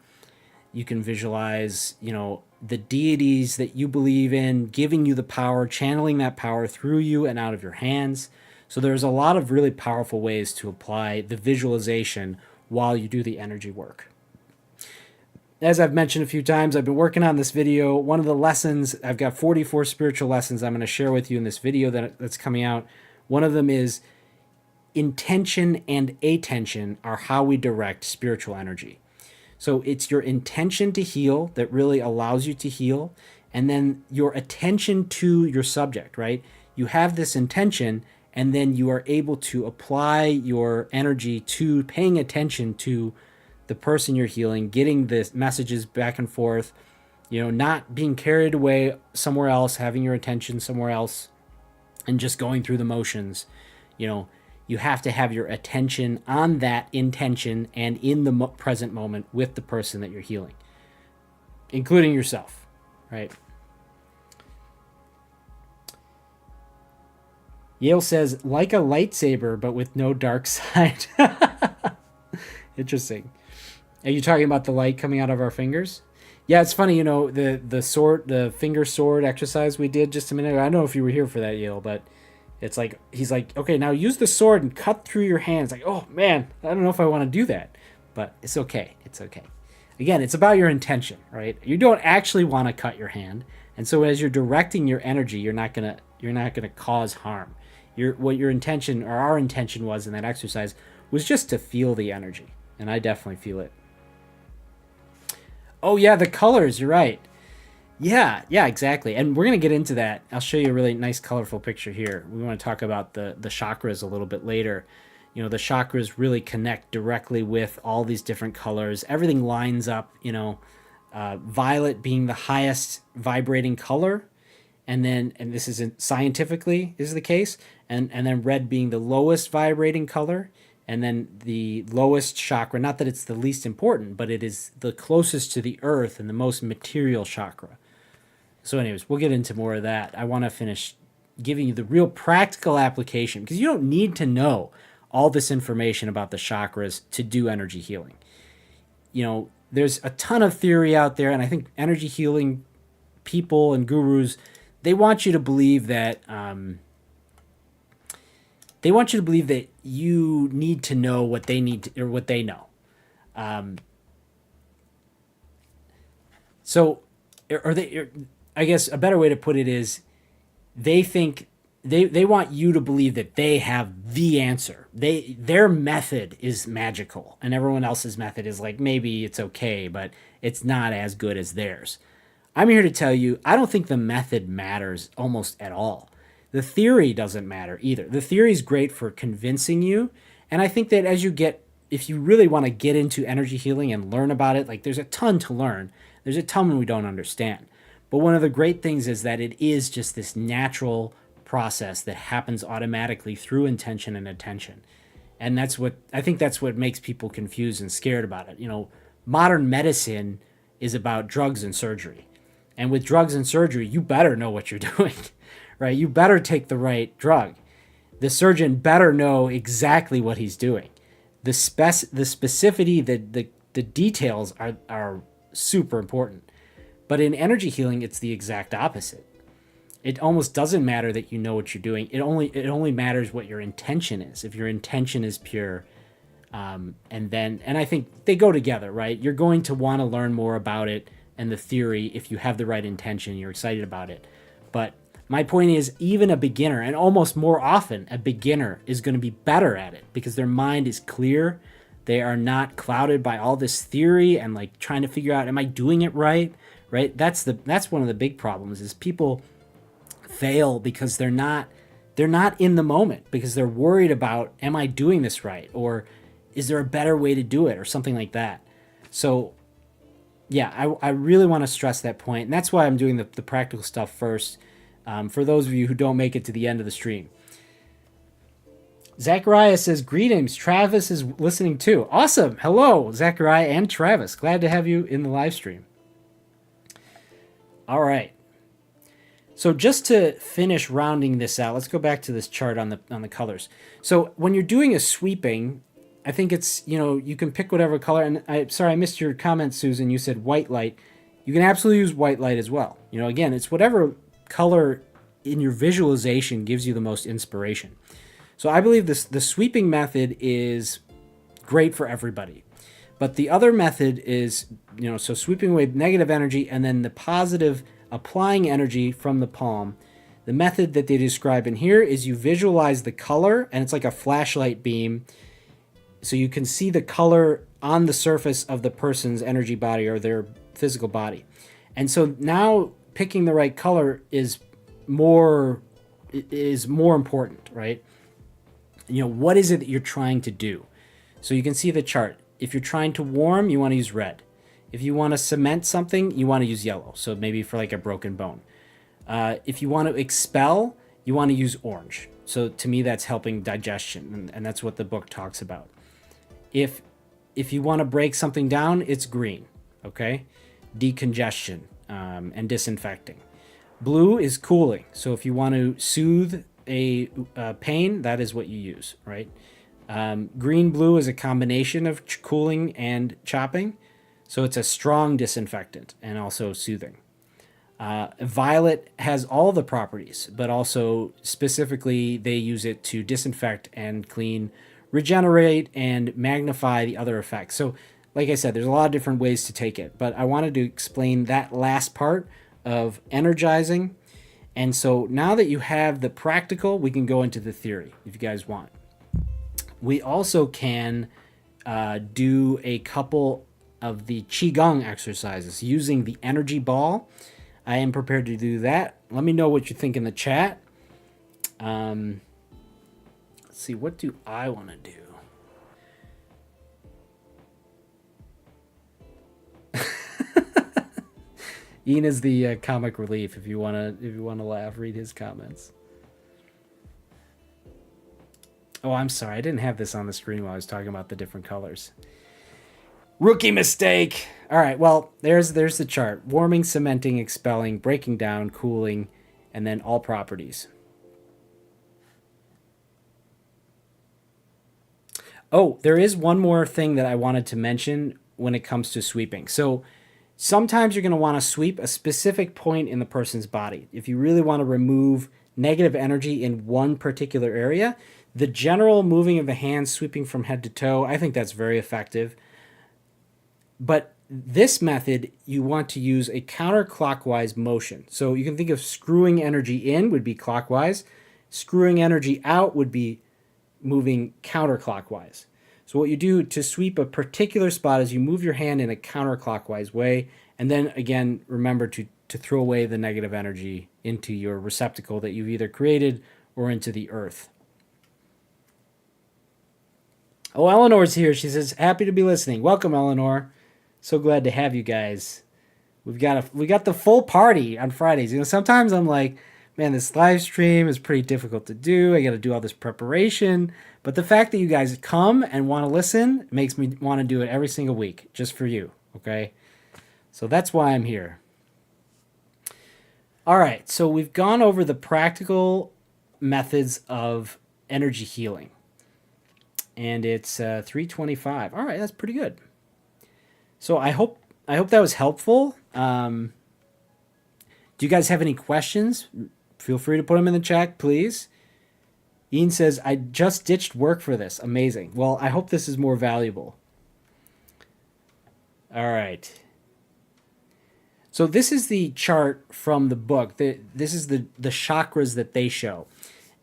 you can visualize, the deities that you believe in, giving you the power, channeling that power through you and out of your hands. So there's a lot of really powerful ways to apply the visualization while you do the energy work. As I've mentioned a few times, I've been working on this video. One of the lessons, I've got 44 spiritual lessons I'm going to share with you in this video that's coming out. One of them is intention and attention are how we direct spiritual energy. So it's your intention to heal that really allows you to heal, and then your attention to your subject, right? You have this intention, and then you are able to apply your energy to paying attention to the person you're healing, getting the messages back and forth, not being carried away somewhere else, having your attention somewhere else, and just going through the motions. You have to have your attention on that intention and in the present moment with the person that you're healing, including yourself, right? Yale says, like a lightsaber, but with no dark side. Interesting. Are you talking about the light coming out of our fingers? Yeah, it's funny, the finger sword exercise we did just a minute ago. I don't know if you were here for that, Yale, but it's like, he's like, okay, now use the sword and cut through your hands. Like, oh man, I don't know if I want to do that, but it's okay. It's okay. Again, it's about your intention, right? You don't actually want to cut your hand. And so as you're directing your energy, you're not going to cause harm. What your intention, or our intention was in that exercise, was just to feel the energy. And I definitely feel it. Oh yeah, the colors, you're right. Yeah, exactly. And we're going to get into that. I'll show you a really nice colorful picture here. We want to talk about the chakras a little bit later. The chakras really connect directly with all these different colors. Everything lines up, violet being the highest vibrating color, and this is scientifically is the case, and then red being the lowest vibrating color. And then the lowest chakra, not that it's the least important, but it is the closest to the earth and the most material chakra. So anyways, we'll get into more of that. I want to finish giving you the real practical application, because you don't need to know all this information about the chakras to do energy healing. There's a ton of theory out there, and I think energy healing people and gurus, they want you to believe that you need to know what they need to, or what they know. I guess a better way to put it is they think they want you to believe that they have the answer. Their method is magical, and everyone else's method is like, maybe it's okay, but it's not as good as theirs. I'm here to tell you, I don't think the method matters almost at all. The theory doesn't matter either. The theory is great for convincing you. And I think that if you really want to get into energy healing and learn about it, like there's a ton to learn. There's a ton we don't understand. But one of the great things is that it is just this natural process that happens automatically through intention and attention. And that's what I think that's what makes people confused and scared about it. Modern medicine is about drugs and surgery. And with drugs and surgery, you better know what you're doing, right? You better take the right drug. The surgeon better know exactly what he's doing. The specificity, the details are super important. But in energy healing, it's the exact opposite. It almost doesn't matter that you know what you're doing. It only matters what your intention is. If your intention is pure, and I think they go together, right? You're going to want to learn more about it and the theory if you have the right intention, you're excited about it. But my point is, even a beginner, and almost more often a beginner, is going to be better at it because their mind is clear. They are not clouded by all this theory and like trying to figure out, am I doing it right? Right? That's one of the big problems is people fail because they're not in the moment because they're worried about, am I doing this right? Or is there a better way to do it or something like that? So yeah, I really want to stress that point. And that's why I'm doing the practical stuff first. For those of you who don't make it to the end of the stream. Zachariah says, greetings. Travis is listening too. Awesome. Hello, Zachariah and Travis. Glad to have you in the live stream. All right. So just to finish rounding this out, let's go back to this chart on the colors. So when you're doing a sweeping, I think it's, you can pick whatever color. And I missed your comment, Susan. You said white light. You can absolutely use white light as well. Again, it's whatever color in your visualization gives you the most inspiration. So I believe the sweeping method is great for everybody. But the other method is, so sweeping away negative energy and then the positive applying energy from the palm. The method that they describe in here is you visualize the color, and it's like a flashlight beam. So you can see the color on the surface of the person's energy body or their physical body. And so now picking the right color is more important, right? What is it that you're trying to do? So you can see the chart. If you're trying to warm, you want to use red. If you want to cement something, you want to use yellow. So maybe for like a broken bone. If you want to expel, you want to use orange. So to me, that's helping digestion, and that's what the book talks about. If you want to break something down, it's green. Okay, decongestion and disinfecting. Blue is cooling. So if you want to soothe a pain, that is what you use, right? Green blue is a combination of cooling and chopping. So it's a strong disinfectant and also soothing. Violet has all the properties, but also specifically they use it to disinfect and clean, regenerate, and magnify the other effects. So like I said, there's a lot of different ways to take it, but I wanted to explain that last part of energizing. And so now that you have the practical, we can go into the theory if you guys want. We also can do a couple of the Qi Gong exercises using the energy ball. I am prepared to do that. Let me know what you think in the chat. Let's see, what do I want to do? Ian is the comic relief. If you wanna laugh, read his comments. Oh, I'm sorry. I didn't have this on the screen while I was talking about the different colors. Rookie mistake. All right. Well, there's the chart: warming, cementing, expelling, breaking down, cooling, and then all properties. Oh, there is one more thing that I wanted to mention when it comes to sweeping. So sometimes you're going to want to sweep a specific point in the person's body. If you really want to remove negative energy in one particular area, the general moving of the hands, sweeping from head to toe, I think that's very effective. But this method, you want to use a counterclockwise motion. So you can think of screwing energy in would be clockwise. Screwing energy out would be moving counterclockwise. So what you do to sweep a particular spot is you move your hand in a counterclockwise way, and then again, remember to throw away the negative energy into your receptacle that you've either created or into the earth. Oh, Eleanor's here. She says, happy to be listening. Welcome, Eleanor. So glad to have you guys. We got the full party on Fridays. You know, sometimes I'm like, man, this live stream is pretty difficult to do. I got to do all this preparation. But the fact that you guys come and want to listen makes me want to do it every single week just for you. Okay. So that's why I'm here. All right. So we've gone over the practical methods of energy healing. And it's 3:25. All right. That's pretty good. So I hope that was helpful. Do you guys have any questions? Feel free to put them in the chat, please. Ian says, I just ditched work for this. Amazing. Well, I hope this is more valuable. All right. So this is the chart from the book. This is the chakras that they show.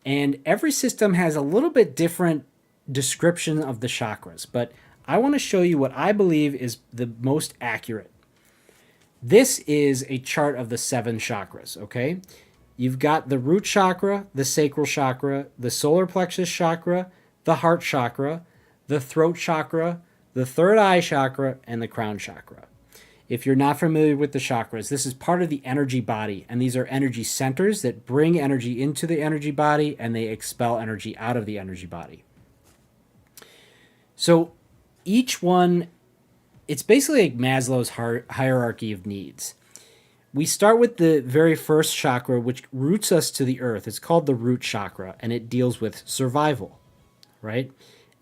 And every system has a little bit different description of the chakras. But I want to show you what I believe is the most accurate. This is a chart of the 7 chakras, okay? You've got the root chakra, the sacral chakra, the solar plexus chakra, the heart chakra, the throat chakra, the third eye chakra, and the crown chakra. If you're not familiar with the chakras, this is part of the energy body, and these are energy centers that bring energy into the energy body and they expel energy out of the energy body. So each one, it's basically like Maslow's hierarchy of needs. We start with the very first chakra, which roots us to the earth. It's called the root chakra, and it deals with survival, right?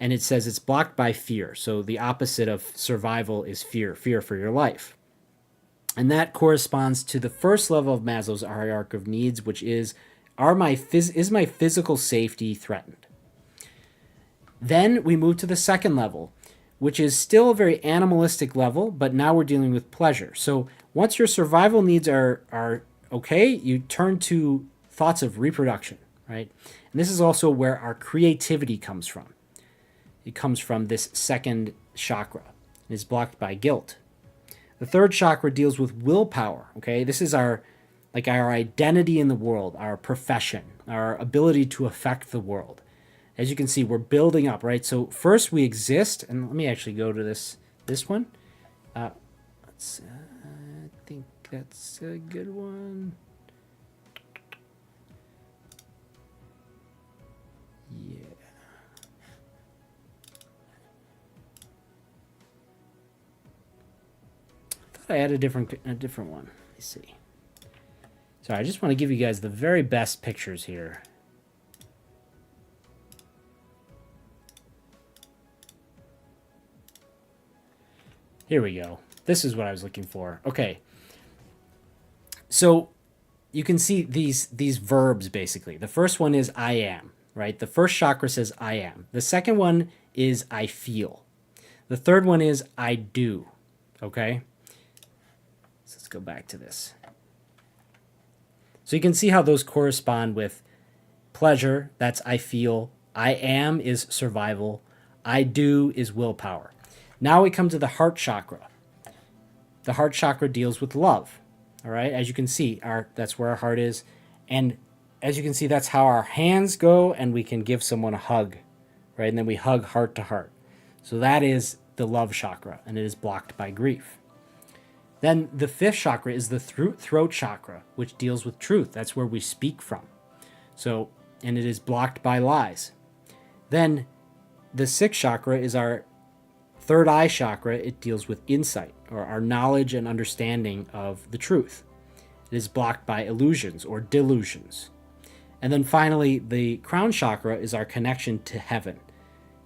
And it says it's blocked by fear. So the opposite of survival is fear for your life. And that corresponds to the first level of Maslow's hierarchy of needs, which is, is my physical safety threatened? Then we move to the second level, which is still a very animalistic level, but now we're dealing with pleasure. So once your survival needs are okay, you turn to thoughts of reproduction, right? And this is also where our creativity comes from. It comes from this second chakra. It is blocked by guilt. The third chakra deals with willpower, okay? This is our identity in the world, our profession, our ability to affect the world. As you can see, we're building up, right? So first we exist, and let me actually go to this one. I think that's a good one. Yeah. I thought I had a different one. Let's see. Sorry, I just want to give you guys the very best pictures here. Here we go. This is what I was looking for. Okay. So you can see these verbs basically. The first one is I am, right? The first chakra says I am. The second one is I feel. The third one is I do. Okay? So let's go back to this. So you can see how those correspond with pleasure, that's I feel. I am is survival. I do is willpower. Now we come to the heart chakra. The heart chakra deals with love. All right, as you can see, that's where our heart is. And as you can see, that's how our hands go, and we can give someone a hug, right? And then we hug heart to heart. So that is the love chakra, and it is blocked by grief. Then the fifth chakra is the throat chakra, which deals with truth. That's where we speak from. So, and it is blocked by lies. Then the sixth chakra is our third eye chakra. It deals with insight, or our knowledge and understanding of the truth. It is blocked by illusions or delusions. And then finally, the crown chakra is our connection to heaven.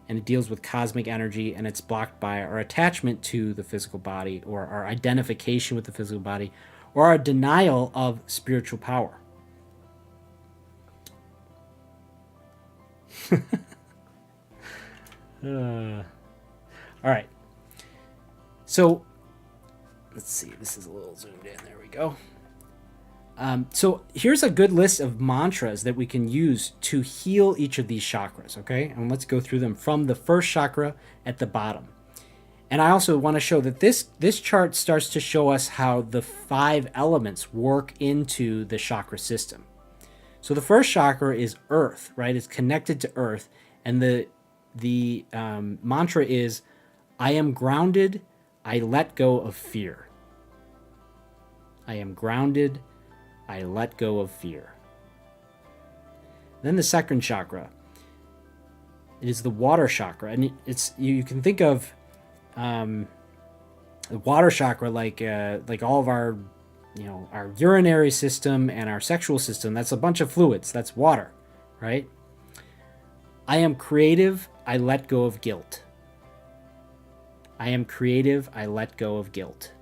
And it deals with cosmic energy, and it's blocked by our attachment to the physical body, or our identification with the physical body, or our denial of spiritual power. All right. So let's see. This is a little zoomed in. There we go. So here's a good list of mantras that we can use to heal each of these chakras, okay? And let's go through them from the first chakra at the bottom. And I also want to show that this chart starts to show us how the 5 elements work into the chakra system. So the first chakra is earth, right? It's connected to earth. And the mantra is, I am grounded, I let go of fear. I am grounded. I let go of fear. Then the second chakra. It is the water chakra, and it's you can think of the water chakra like all of our our urinary system and our sexual system. That's a bunch of fluids. That's water, right? I am creative. I let go of guilt. I am creative. I let go of guilt.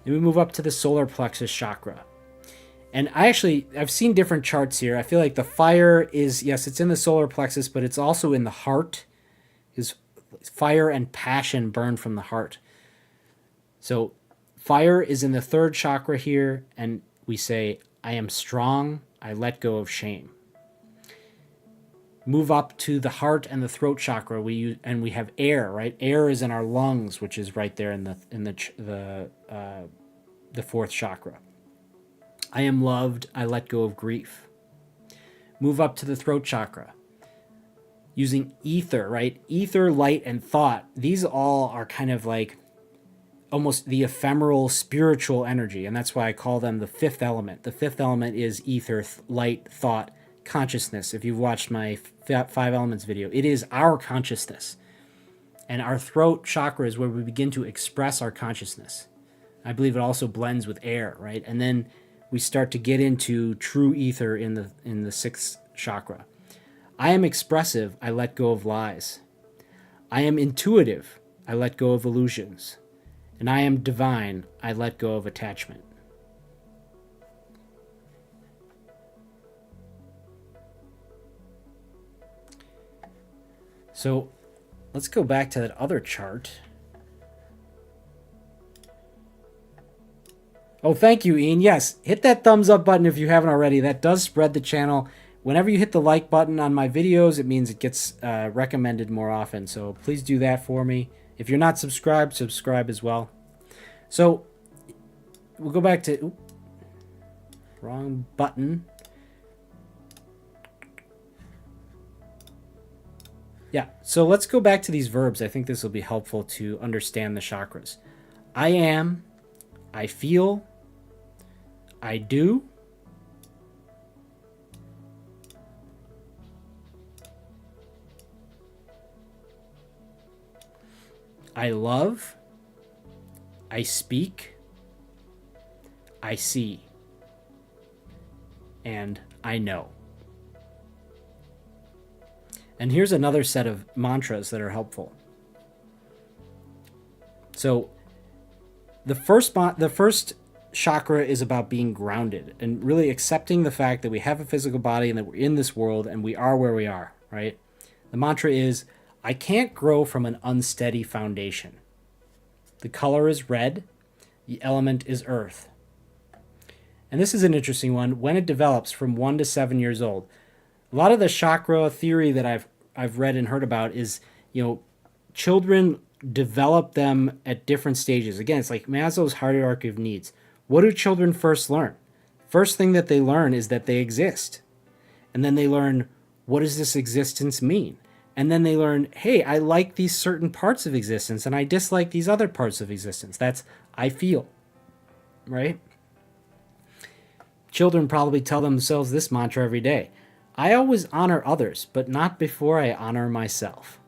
Then we move up to the solar plexus chakra. And I've seen different charts here. I feel like the fire is, yes, it's in the solar plexus, but it's also in the heart. Is fire and passion burn from the heart. So fire is in the third chakra here, and we say, I am strong, I let go of shame. Move up to the heart and the throat chakra, we have air, right? Air is in our lungs, which is right there in the fourth chakra. I am loved, I let go of grief. Move up to the throat chakra. Using ether, right? Ether, light, and thought. These all are kind of like almost the ephemeral spiritual energy, and that's why I call them the fifth element. The fifth element is ether, light, thought, consciousness. If you've watched my 5 elements video, it is our consciousness. And our throat chakra is where we begin to express our consciousness. I believe it also blends with air, right? And then we start to get into true ether in the sixth chakra. I am expressive, I let go of lies. I am intuitive, I let go of illusions. And I am divine, I let go of attachment. So let's go back to that other chart. Oh, thank you, Ian. Yes, hit that thumbs up button if you haven't already. That does spread the channel. Whenever you hit the like button on my videos, it means it gets recommended more often. So please do that for me. If you're not subscribed, subscribe as well. So we'll go back to... wrong button. Yeah, so let's go back to these verbs. I think this will be helpful to understand the chakras. I am, I feel, I do, I love, I speak, I see, and I know. And here's another set of mantras that are helpful. So the first chakra is about being grounded and really accepting the fact that we have a physical body and that we're in this world and we are where we are, right? The mantra is, I can't grow from an unsteady foundation. The color is red. The element is earth. And this is an interesting one. When it develops from 1 to 7 years old, a lot of the chakra theory that I've read and heard about is, children develop them at different stages. Again, it's like Maslow's hierarchy of needs. What do children first learn? First thing that they learn is that they exist. And then they learn, what does this existence mean? And then they learn, hey, I like these certain parts of existence and I dislike these other parts of existence. That's I feel, right? Children probably tell themselves this mantra every day. I always honor others, but not before I honor myself,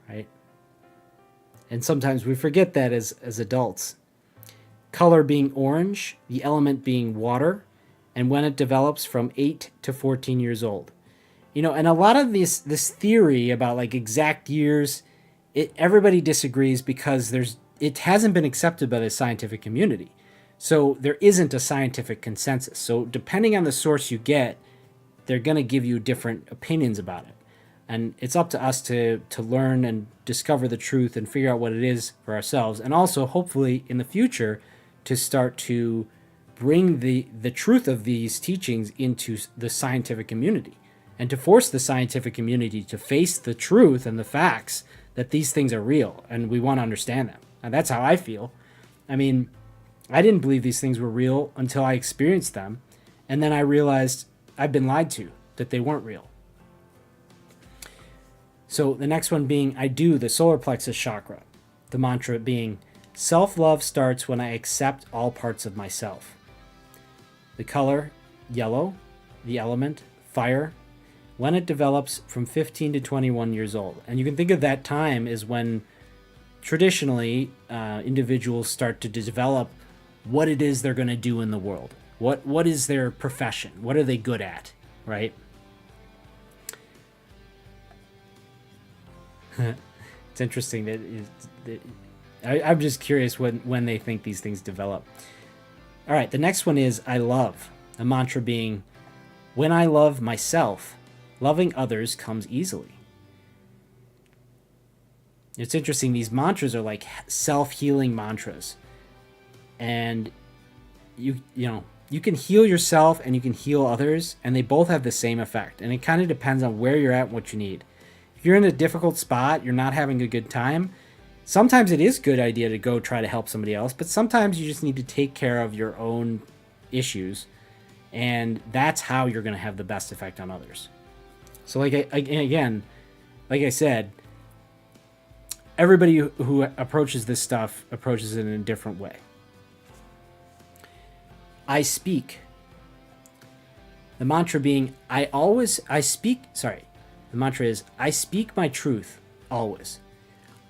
right? And sometimes we forget that as adults. Color being orange, the element being water, and when it develops from 8 to 14 years old. And a lot of this theory about like exact years, everybody disagrees because it hasn't been accepted by the scientific community. So there isn't a scientific consensus. So depending on the source you get, they're going to give you different opinions about it. And it's up to us to learn and discover the truth and figure out what it is for ourselves. And also, hopefully, in the future, to start to bring the truth of these teachings into the scientific community. And to force the scientific community to face the truth and the facts that these things are real. And we want to understand them. And that's how I feel. I mean, I didn't believe these things were real until I experienced them. And then I realized I've been lied to, that they weren't real. So the next one being I do, the solar plexus chakra. The mantra being, Self-love starts when I accept all parts of myself. The color, yellow. The element, fire. When it develops from 15 to 21 years old. And you can think of that time as when traditionally individuals start to develop what it is they're going to do in the world. What is their profession? What are they good at, right? It's interesting that I'm just curious when they think these things develop. All right, the next one is I love. The mantra being, when I love myself, loving others comes easily. It's interesting, these mantras are like self-healing mantras. And you can heal yourself and you can heal others, and they both have the same effect. And it kind of depends on where you're at and what you need. If you're in a difficult spot, you're not having a good time, sometimes it is a good idea to go try to help somebody else, but sometimes you just need to take care of your own issues, and that's how you're going to have the best effect on others. So like I said, everybody who approaches this stuff approaches it in a different way. I speak. The mantra being, the mantra is, I speak my truth always.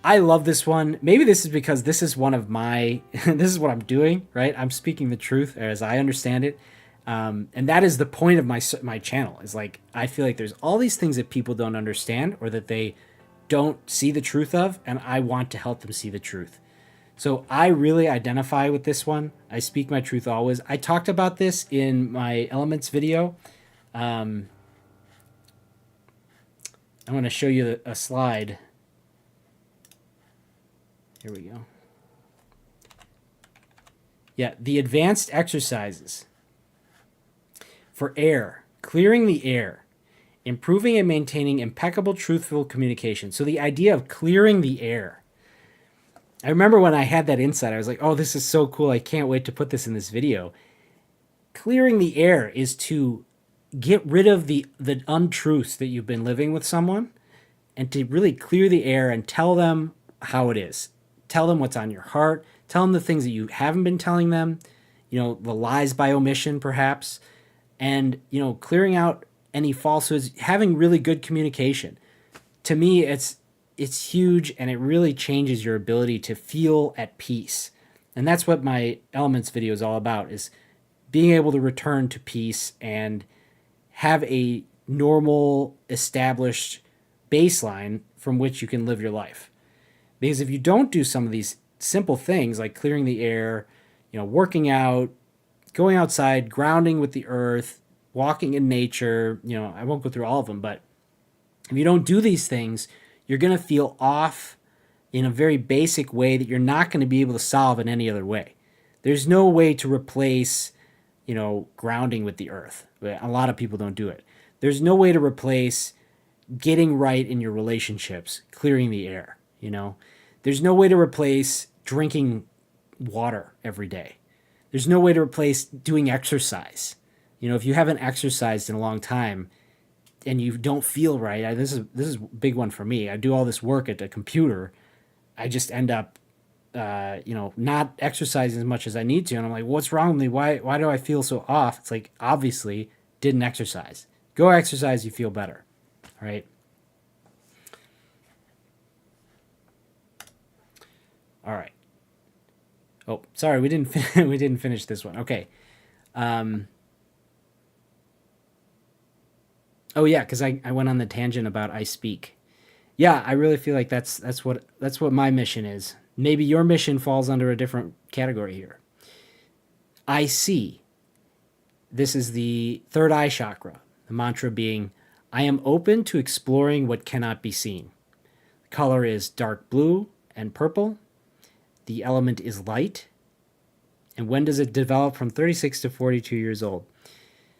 I love this one. Maybe this is because this is one of my, this is what I'm doing, right? I'm speaking the truth as I understand it. And that is the point of my channel, is like, I feel like there's all these things that people don't understand or that they don't see the truth of, and I want to help them see the truth. So I really identify with this one. I speak my truth always. I talked about this in my elements video. I'm going to show you a slide. Here we go. Yeah, the advanced exercises for air, clearing the air, improving and maintaining impeccable, truthful communication. So the idea of clearing the air. I remember when I had that insight, I was like, oh, this is so cool. I can't wait to put this in this video. Clearing the air is to get rid of the untruths that you've been living with someone, and to really clear the air and tell them how it is. Tell them what's on your heart. Tell them the things that you haven't been telling them, the lies by omission perhaps, and, clearing out any falsehoods, having really good communication. To me, it's huge, and it really changes your ability to feel at peace. And that's what my elements video is all about, is being able to return to peace and have a normal, established baseline from which you can live your life. Because if you don't do some of these simple things like clearing the air, working out, going outside, grounding with the earth, walking in nature, I won't go through all of them, but if you don't do these things, you're going to feel off in a very basic way that you're not going to be able to solve in any other way. There's no way to replace, grounding with the earth. A lot of people don't do it. There's no way to replace getting right in your relationships, clearing the air, There's no way to replace drinking water every day. There's no way to replace doing exercise. If you haven't exercised in a long time and you don't feel right, this is a big one for me. I do all this work at the computer. I just end up, not exercising as much as I need to. And I'm like, what's wrong with me? Why do I feel so off? It's like, obviously didn't exercise. Go exercise, you feel better. All right. All right. Oh, sorry, we didn't finish this one. Okay. Oh yeah, because I went on the tangent about I speak. Yeah, I really feel like that's what my mission is. Maybe your mission falls under a different category here. I see. This is the third eye chakra. The mantra being, I am open to exploring what cannot be seen. The color is dark blue and purple. The element is light. And when does it develop? From 36 to 42 years old.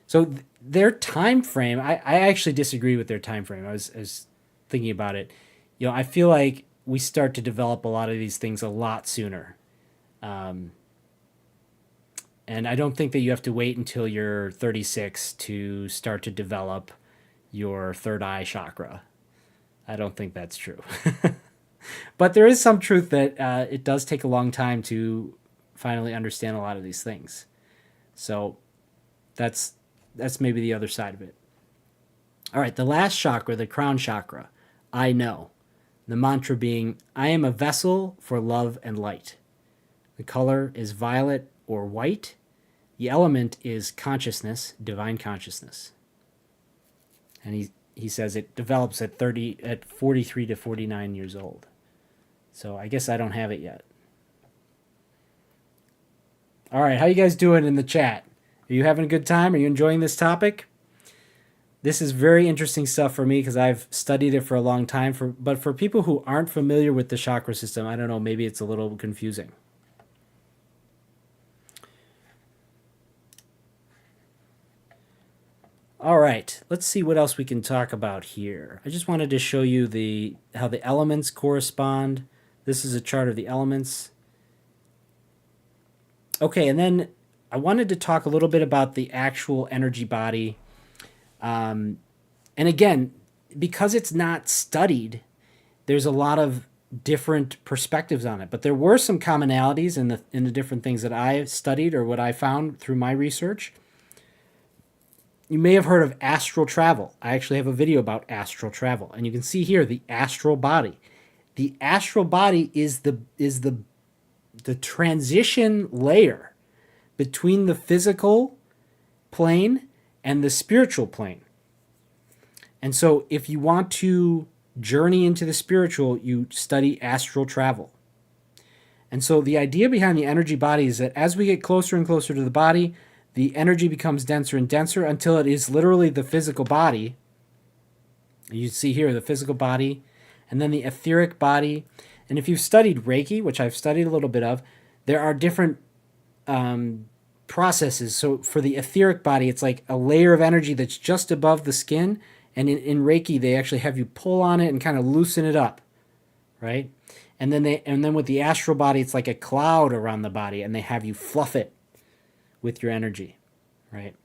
So their time frame, I actually disagree with their time frame. I was thinking about it. I feel like we start to develop a lot of these things a lot sooner. And I don't think that you have to wait until you're 36 to start to develop your third eye chakra. I don't think that's true. But there is some truth that it does take a long time to finally understand a lot of these things. So that's maybe the other side of it. All right, the last chakra, the crown chakra, I know. The mantra being, I am a vessel for love and light. The color is violet or white. The element is consciousness, divine consciousness. And he says it develops at 43 to 49 years old. So I guess I don't have it yet. All right, how you guys doing in the chat? Are you having a good time? Are you enjoying this topic? This is very interesting stuff for me because I've studied it for a long time. But for people who aren't familiar with the chakra system, I don't know, maybe it's a little confusing. All right, let's see what else we can talk about here. I just wanted to show you how the elements correspond. This is a chart of the elements. Okay, and then I wanted to talk a little bit about the actual energy body. And again, because it's not studied, there's a lot of different perspectives on it. But there were some commonalities in the different things that I studied or what I found through my research. You may have heard of astral travel. I actually have a video about astral travel. And you can see here the astral body. The astral body is the transition layer between the physical plane and the spiritual plane. And so if you want to journey into the spiritual, you study astral travel. And so the idea behind the energy body is that as we get closer and closer to the body, the energy becomes denser and denser until it is literally the physical body. You see here the physical body, and then the etheric body. And if you've studied Reiki, which I've studied a little bit of, there are different processes. So for the etheric body, it's like a layer of energy that's just above the skin. And in Reiki, they actually have you pull on it and kind of loosen it up, right? And then with the astral body, it's like a cloud around the body, and they have you fluff it with your energy, right?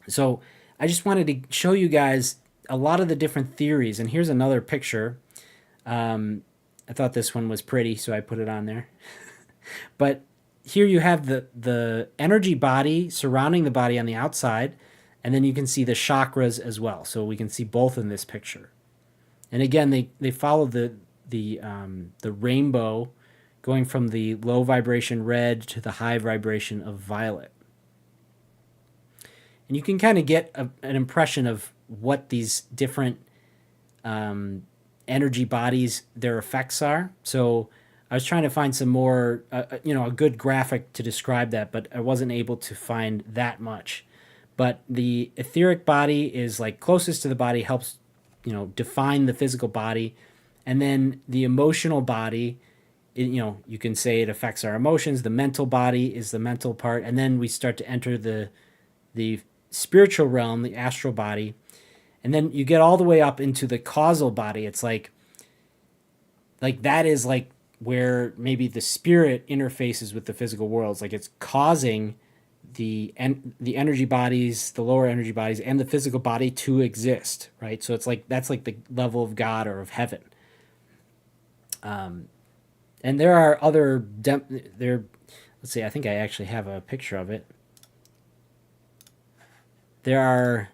So I just wanted to show you guys a lot of the different theories. And here's another picture. I thought this one was pretty, so I put it on there. But here you have the energy body surrounding the body on the outside, and then you can see the chakras as well. So we can see both in this picture. And again, they follow the rainbow, going from the low vibration red to the high vibration of violet. And you can kind of get an impression of what these different energy bodies, their effects are. So I was trying to find some more, a good graphic to describe that, but I wasn't able to find that much. But the etheric body is like closest to the body, helps, define the physical body. And then the emotional body, you can say it affects our emotions. The mental body is the mental part. And then we start to enter the spiritual realm, the astral body. And then you get all the way up into the causal body. It's like that is like where maybe the spirit interfaces with the physical worlds. Like it's causing the energy bodies, the lower energy bodies, and the physical body to exist, right? So it's like that's like the level of God or of heaven. And there are other let's see, I think I actually have a picture of it. There are,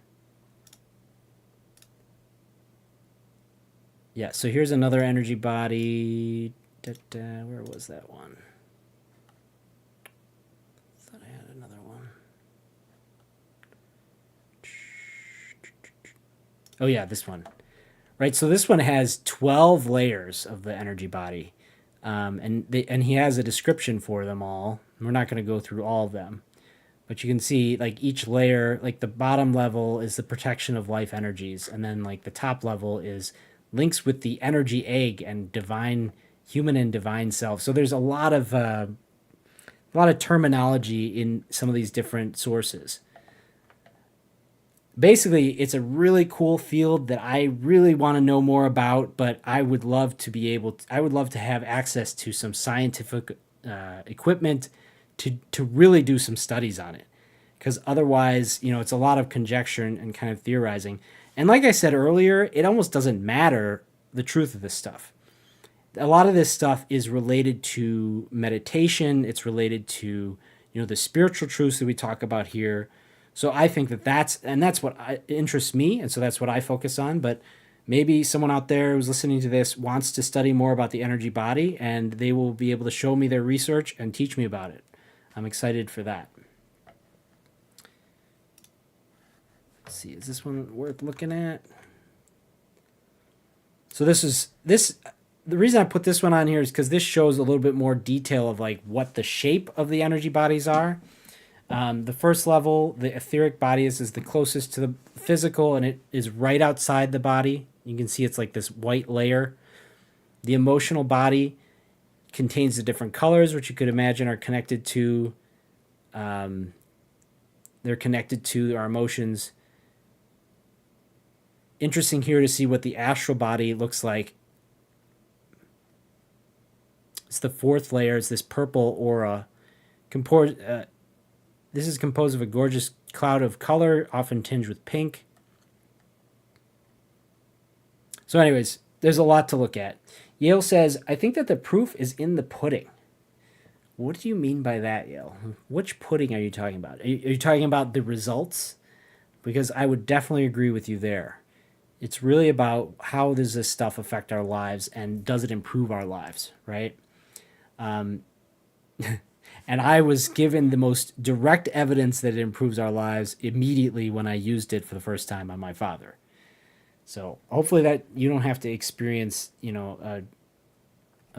yeah, so here's another energy body. Where was that one? Thought I had another one. Oh yeah, this one. Right, so this one has 12 layers of the energy body. And he has a description for them all. We're not going to go through all of them. But you can see like each layer, like the bottom level is the protection of life energies. And then like the top level is links with the energy egg and divine human and divine self. So there's a lot of terminology in some of these different sources. Basically, it's a really cool field that I really want to know more about, but I would love to have access to some scientific equipment to really do some studies on it. Because otherwise, it's a lot of conjecture and kind of theorizing. And like I said earlier, it almost doesn't matter the truth of this stuff. a lot of this stuff is related to meditation. It's related to, the spiritual truths that we talk about here. So I think that's what interests me. And so that's what I focus on. But maybe someone out there who's listening to this wants to study more about the energy body, and they will be able to show me their research and teach me about it. I'm excited for that. Let's see, is this one worth looking at? So the reason I put this one on here is because this shows a little bit more detail of like what the shape of the energy bodies are. The first level, the etheric body is the closest to the physical, and it is right outside the body. You can see it's like this white layer. The emotional body contains the different colors, which you could imagine are connected to, they're connected to our emotions. Interesting here to see what the astral body looks like. It's the fourth layer. It's this purple aura. This is composed of a gorgeous cloud of color, often tinged with pink. So anyways, there's a lot to look at. Yale says, I think that the proof is in the pudding. What do you mean by that, Yale? Which pudding are you talking about? Are you talking about the results? Because I would definitely agree with you there. It's really about how does this stuff affect our lives, and does it improve our lives, right? And I was given the most direct evidence that it improves our lives immediately when I used it for the first time on my father. So hopefully that you don't have to experience, a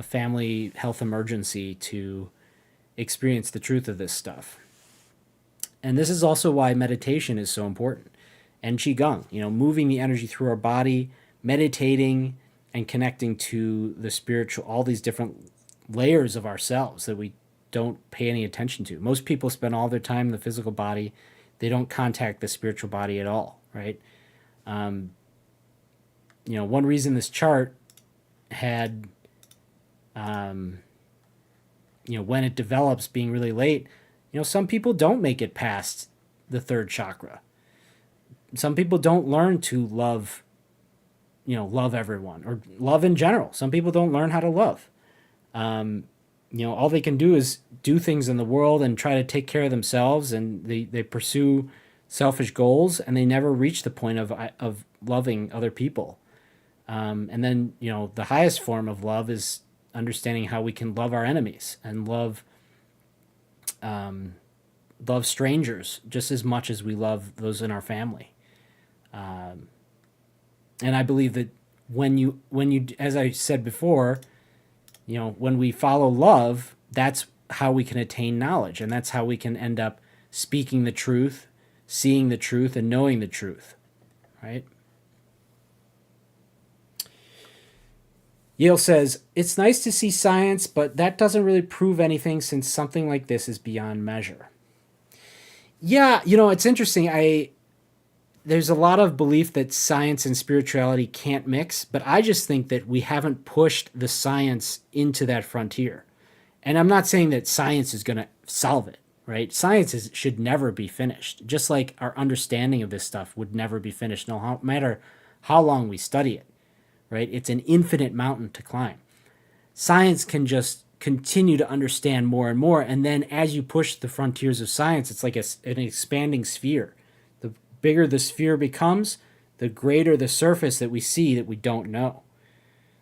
family health emergency to experience the truth of this stuff. And this is also why meditation is so important. And Qi Gong, moving the energy through our body, meditating, and connecting to the spiritual, all these different layers of ourselves that we don't pay any attention to. Most people spend all their time in the physical body. They don't contact the spiritual body at all, right? One reason this chart had, when it develops being really late, some people don't make it past the third chakra. Some people don't learn to love, love everyone or love in general. Some people don't learn how to love. All they can do is do things in the world and try to take care of themselves, and they pursue selfish goals, and they never reach the point of loving other people. And then, the highest form of love is understanding how we can love our enemies and love strangers just as much as we love those in our family. And I believe that when you, as I said before, when we follow love, that's how we can attain knowledge, and that's how we can end up speaking the truth, seeing the truth, and knowing the truth, right? Yale says, it's nice to see science, but that doesn't really prove anything since something like this is beyond measure. Yeah, it's interesting. There's a lot of belief that science and spirituality can't mix, but I just think that we haven't pushed the science into that frontier. And I'm not saying that science is going to solve it, right? Science should never be finished, just like our understanding of this stuff would never be finished, no matter how long we study it, right? It's an infinite mountain to climb. Science can just continue to understand more and more, and then as you push the frontiers of science, it's like an expanding sphere. The bigger the sphere becomes, the greater the surface that we see that we don't know.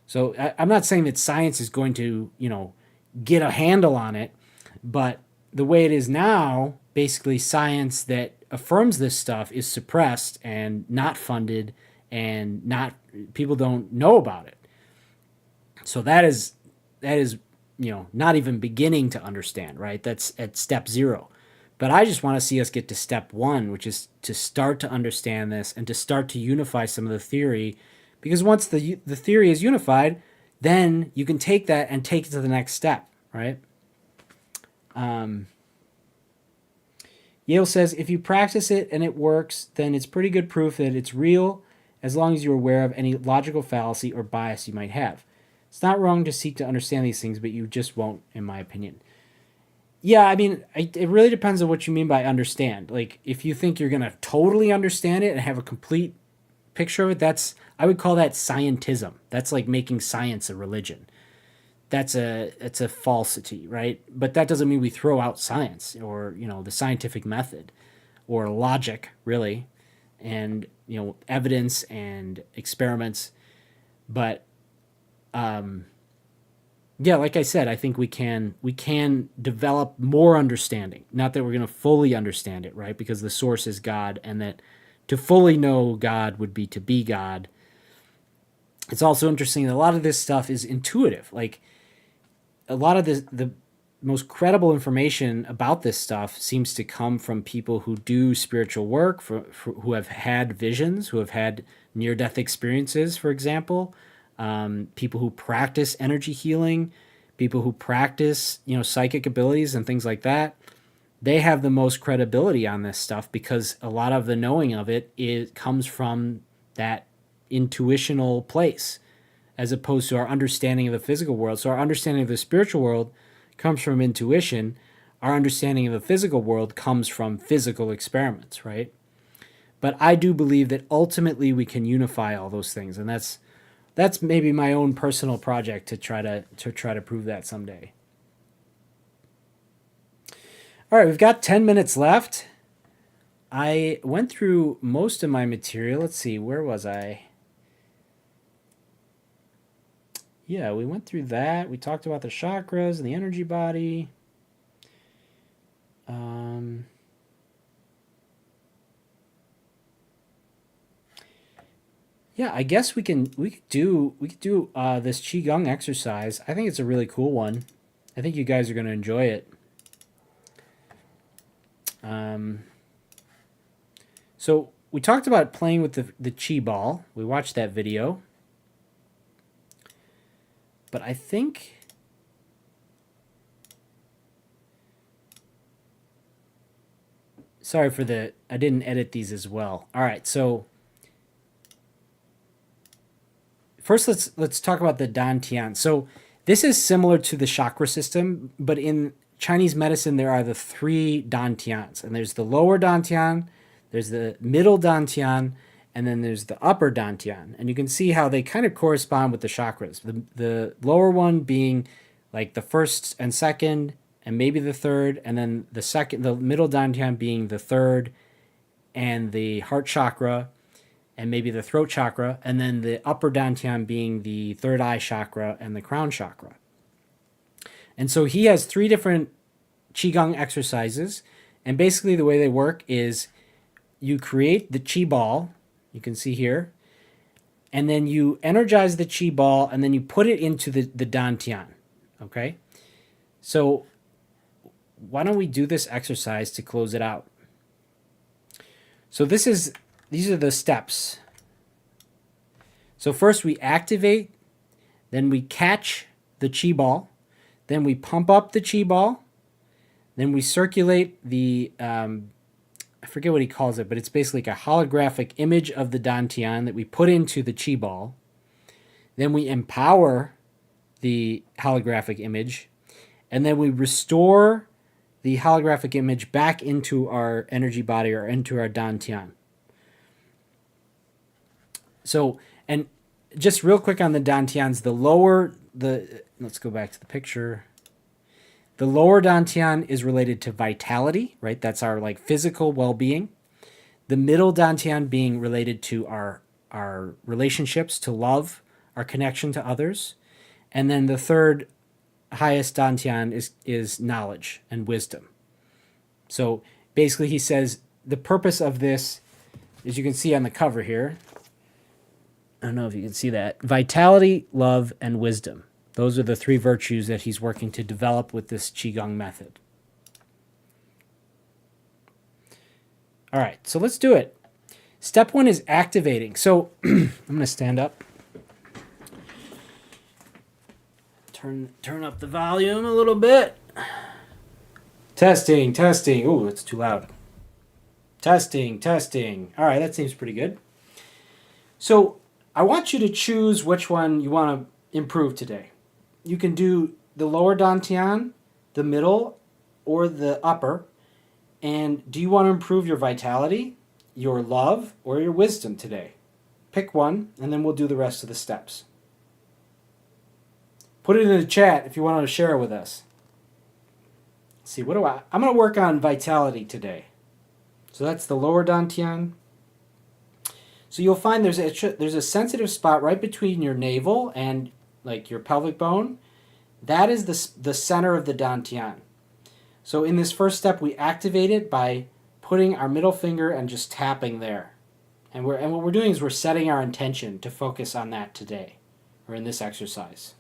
So I'm not saying that science is going to, get a handle on it, but the way it is now, basically science that affirms this stuff is suppressed and not funded, and people don't know about it. So that is not even beginning to understand, right? That's at step 0. But I just want to see us get to step 1, which is to start to understand this and to start to unify some of the theory, because once the theory is unified, then you can take that and take it to the next step, right? Yale says, if you practice it and it works, then it's pretty good proof that it's real, as long as you're aware of any logical fallacy or bias you might have. It's not wrong to seek to understand these things, but you just won't, in my opinion. Yeah, I mean, it really depends on what you mean by understand. Like, if you think you're going to totally understand it and have a complete picture of it, I would call that scientism. That's like making science a religion. it's a falsity, right? But that doesn't mean we throw out science or, the scientific method or logic, really, and, evidence and experiments. But yeah, like I said, I think we can develop more understanding. Not that we're going to fully understand it, right? Because the source is God, and that to fully know God would be to be God. It's also interesting that a lot of this stuff is intuitive. Like a lot of the most credible information about this stuff seems to come from people who do spiritual work, who have had visions, who have had near-death experiences, for example. People who practice energy healing, people who practice, psychic abilities and things like that. They have the most credibility on this stuff because a lot of the knowing of it comes from that intuitional place, as opposed to our understanding of the physical world. So our understanding of the spiritual world comes from intuition. Our understanding of the physical world comes from physical experiments, right? But I do believe that ultimately we can unify all those things, and that's maybe my own personal project to try to prove that someday. All right, we've got 10 minutes left. I went through most of my material. Let's see, where was I? Yeah, we went through that. We talked about the chakras and the energy body. Yeah, I guess we could do this Qi Gong exercise. I think it's a really cool one. I think you guys are going to enjoy it. So we talked about playing with the Qi ball. We watched that video. But I think sorry for I didn't edit these as well. All right, so first let's talk about the dantian. So this is similar to the chakra system, but in Chinese medicine there are the 3 dantians, and there's the lower dantian, there's the middle dantian, and then there's the upper dantian. And you can see how they kind of correspond with the chakras. The lower one being like the first and second, and maybe the third, and then the middle dantian being the third, and the heart chakra, and maybe the throat chakra, and then the upper dantian being the third eye chakra and the crown chakra. And so he has 3 different Qigong exercises, and basically the way they work is you create the Qi ball, you can see here, and then you energize the Qi ball, and then you put it into the dantian, okay? So why don't we do this exercise to close it out? So these are the steps. So first we activate, then we catch the Qi ball, then we pump up the Qi ball, then we circulate the I forget what he calls it, but it's basically like a holographic image of the dantian that we put into the Qi ball. Then we empower the holographic image, and then we restore the holographic image back into our energy body or into our dantian. So, and just real quick on the dantians, let's go back to the picture. The lower dantian is related to vitality, right? That's our like physical well-being. The middle dantian being related to our relationships, to love, our connection to others. And then the third highest dantian is knowledge and wisdom. So basically he says the purpose of this, as you can see on the cover here, I don't know if you can see that, vitality, love, and wisdom. Those are the 3 virtues that he's working to develop with this Qigong method. All right, so let's do it. Step 1 is activating. So I'm going to stand up. Turn up the volume a little bit. Testing. Ooh, it's too loud. Testing. All right, that seems pretty good. So I want you to choose which one you want to improve today. You can do the lower dantian, the middle, or the upper. And do you want to improve your vitality, your love, or your wisdom today? Pick one, and then we'll do the rest of the steps. Put it in the chat if you want to share it with us. Let's see, I'm going to work on vitality today. So that's the lower dantian. So you'll find there's a sensitive spot right between your navel and like your pelvic bone. That is the center of the dantian. So in this first step, we activate it by putting our middle finger and just tapping there. And what we're doing is we're setting our intention to focus on that today, or in this exercise.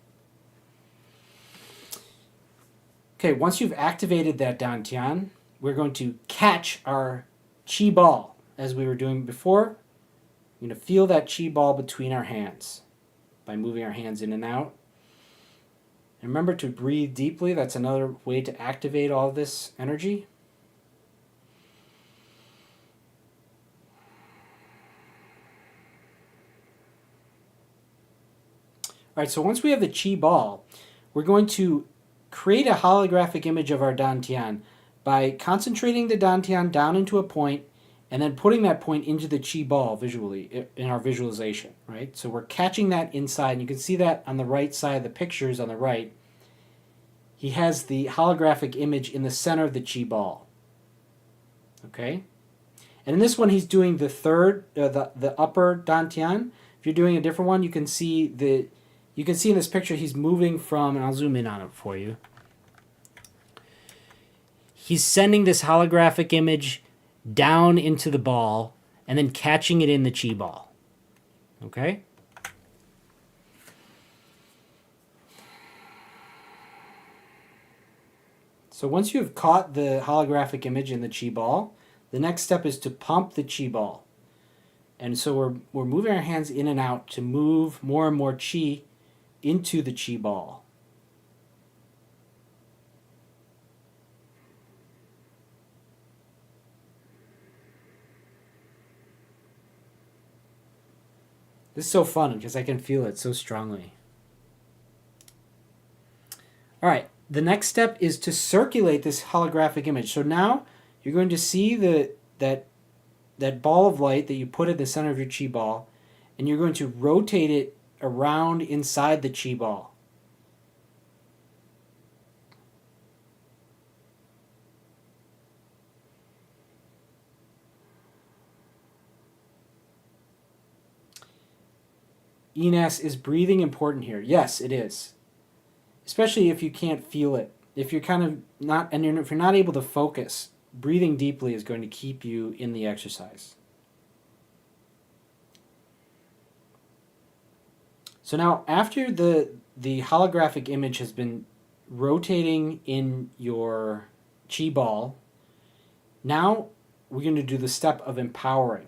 Okay, once you've activated that dantian, we're going to catch our Qi ball, as we were doing before. We're going to feel that Qi ball between our hands by moving our hands in and out. And remember to breathe deeply. That's another way to activate all this energy. All right, so once we have the Qi ball, we're going to create a holographic image of our dantian by concentrating the dantian down into a point and then putting that point into the Qi ball visually in our visualization, right? So we're catching that inside, and you can see that on the right side of the pictures on the right. He has the holographic image in the center of the Qi ball. Okay? And in this one, he's doing the third, the upper dantian. If you're doing a different one, you can see in this picture he's moving from, and I'll zoom in on it for you. He's sending this holographic image down into the ball and then catching it in the Qi ball. Okay? So once you've caught the holographic image in the Qi ball, the next step is to pump the Qi ball. And so we're moving our hands in and out to move more and more Qi into the Qi ball. This is so fun because I can feel it so strongly. All right, the next step is to circulate this holographic image. So now you're going to see that ball of light that you put at the center of your Qi ball, and you're going to rotate it around inside the Qi ball. Ines, is breathing important here? Yes, it is. Especially if you can't feel it. If you're kind of not, and if you're not able to focus, breathing deeply is going to keep you in the exercise. So now, after the holographic image has been rotating in your Qi ball, now we're going to do the step of empowering.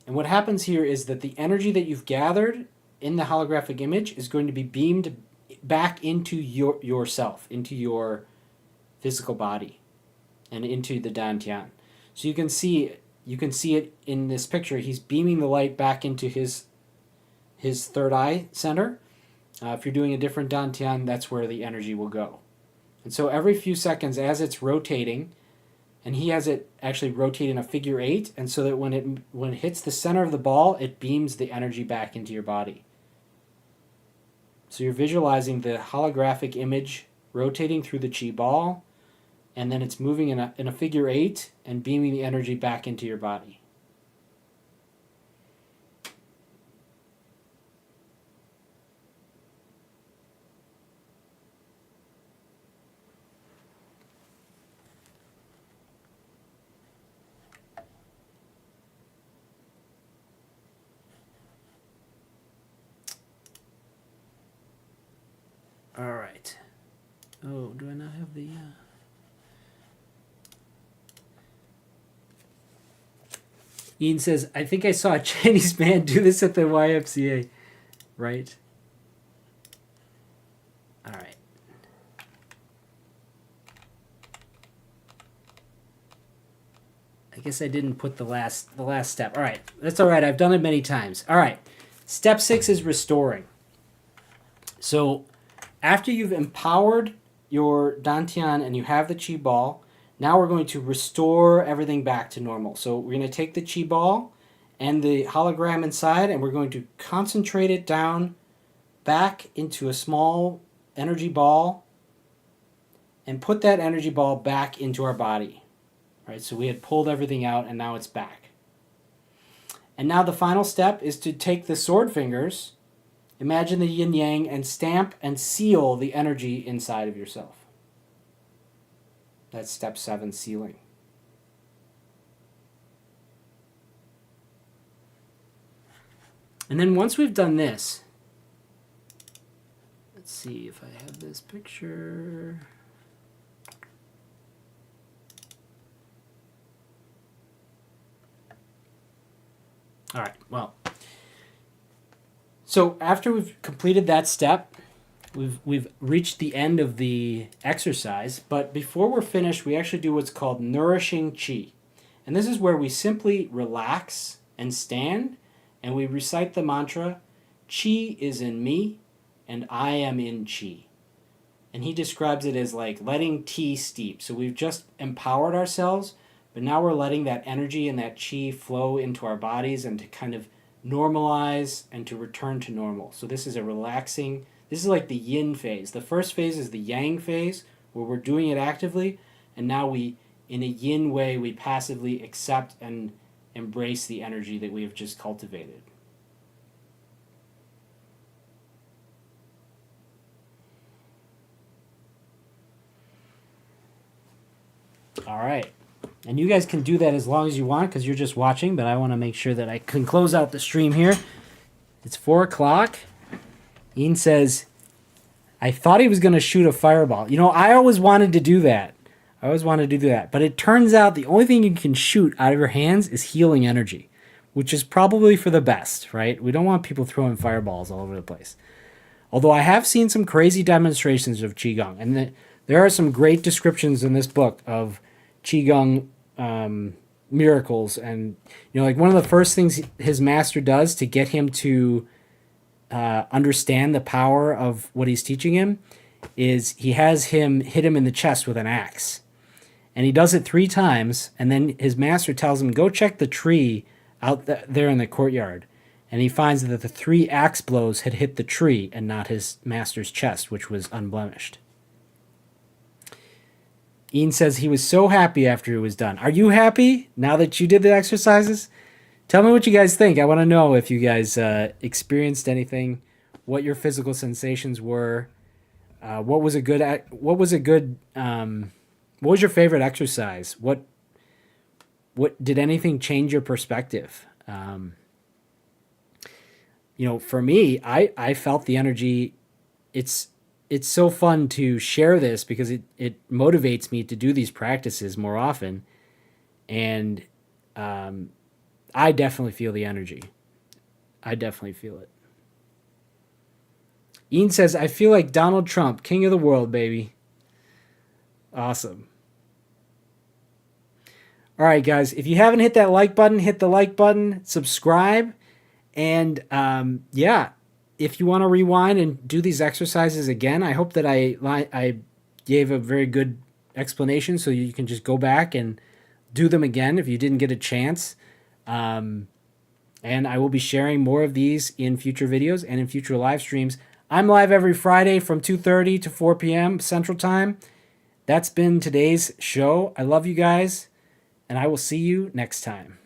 And what happens here is that the energy that you've gathered in the holographic image is going to be beamed back into yourself, into your physical body, and into the dantian. So you can see it in this picture. He's beaming the light back into his third eye center. If you're doing a different dantian, that's where the energy will go. And so every few seconds, as it's rotating, and he has it actually rotate in a figure 8, and so that when it hits the center of the ball, it beams the energy back into your body. So you're visualizing the holographic image rotating through the Qi ball, and then it's moving in a figure 8 and beaming the energy back into your body. All right. Oh, do I not have the... Ian says, I think I saw a Chinese man do this at the YMCA. Right? All right. I guess I didn't put the last step. All right. That's all right. I've done it many times. All right. Step 6 is restoring. So after you've empowered your dantian and you have the Qi ball, now we're going to restore everything back to normal. So we're going to take the Qi ball and the hologram inside, and we're going to concentrate it down back into a small energy ball and put that energy ball back into our body. Right? So we had pulled everything out and now it's back. And now the final step is to take the sword fingers, imagine the yin yang, and stamp and seal the energy inside of yourself. That's step 7, sealing. And then once we've done this, let's see if I have this picture. All right, well, so after we've completed that step, we've reached the end of the exercise, but before we're finished, we actually do what's called nourishing Qi. And this is where we simply relax and stand, and we recite the mantra, Qi is in me, and I am in Qi. And he describes it as like letting tea steep. So we've just empowered ourselves, but now we're letting that energy and that Qi flow into our bodies and to kind of normalize and to return to normal. So this is a relaxing, this is like the yin phase. The first phase is the yang phase, where we're doing it actively, and now we, in a yin way, we passively accept and embrace the energy that we have just cultivated. All right. And you guys can do that as long as you want because you're just watching, but I want to make sure that I can close out the stream here. It's 4 o'clock. Ian says, I thought he was going to shoot a fireball. You know, I always wanted to do that. But it turns out the only thing you can shoot out of your hands is healing energy, which is probably for the best, right? We don't want people throwing fireballs all over the place. Although I have seen some crazy demonstrations of Qi Gong, and there are some great descriptions in this book of Qi Gong miracles. And, you know, like one of the first things his master does to get him to understand the power of what he's teaching him is he has him hit him in the chest with an axe. And he does it 3 times, and then his master tells him, go check the tree out there in the courtyard. And he finds that the 3 axe blows had hit the tree and not his master's chest, which was unblemished. Ian says he was so happy after it was done. Are you happy now that you did the exercises? Tell me what you guys think. I want to know if you guys experienced anything, what your physical sensations were, what was your favorite exercise? What did anything change your perspective? You know, for me, I felt the energy. It's so fun to share this because it motivates me to do these practices more often. And I definitely feel the energy. I definitely feel it. Ian says, I feel like Donald Trump, king of the world, baby. Awesome. All right, guys, if you haven't hit that like button, hit the like button, subscribe. And yeah, if you want to rewind and do these exercises again, I hope that I gave a very good explanation so you can just go back and do them again if you didn't get a chance. And I will be sharing more of these in future videos and in future live streams. I'm live every Friday from 2:30 to 4 p.m. Central Time. That's been today's show. I love you guys, and I will see you next time.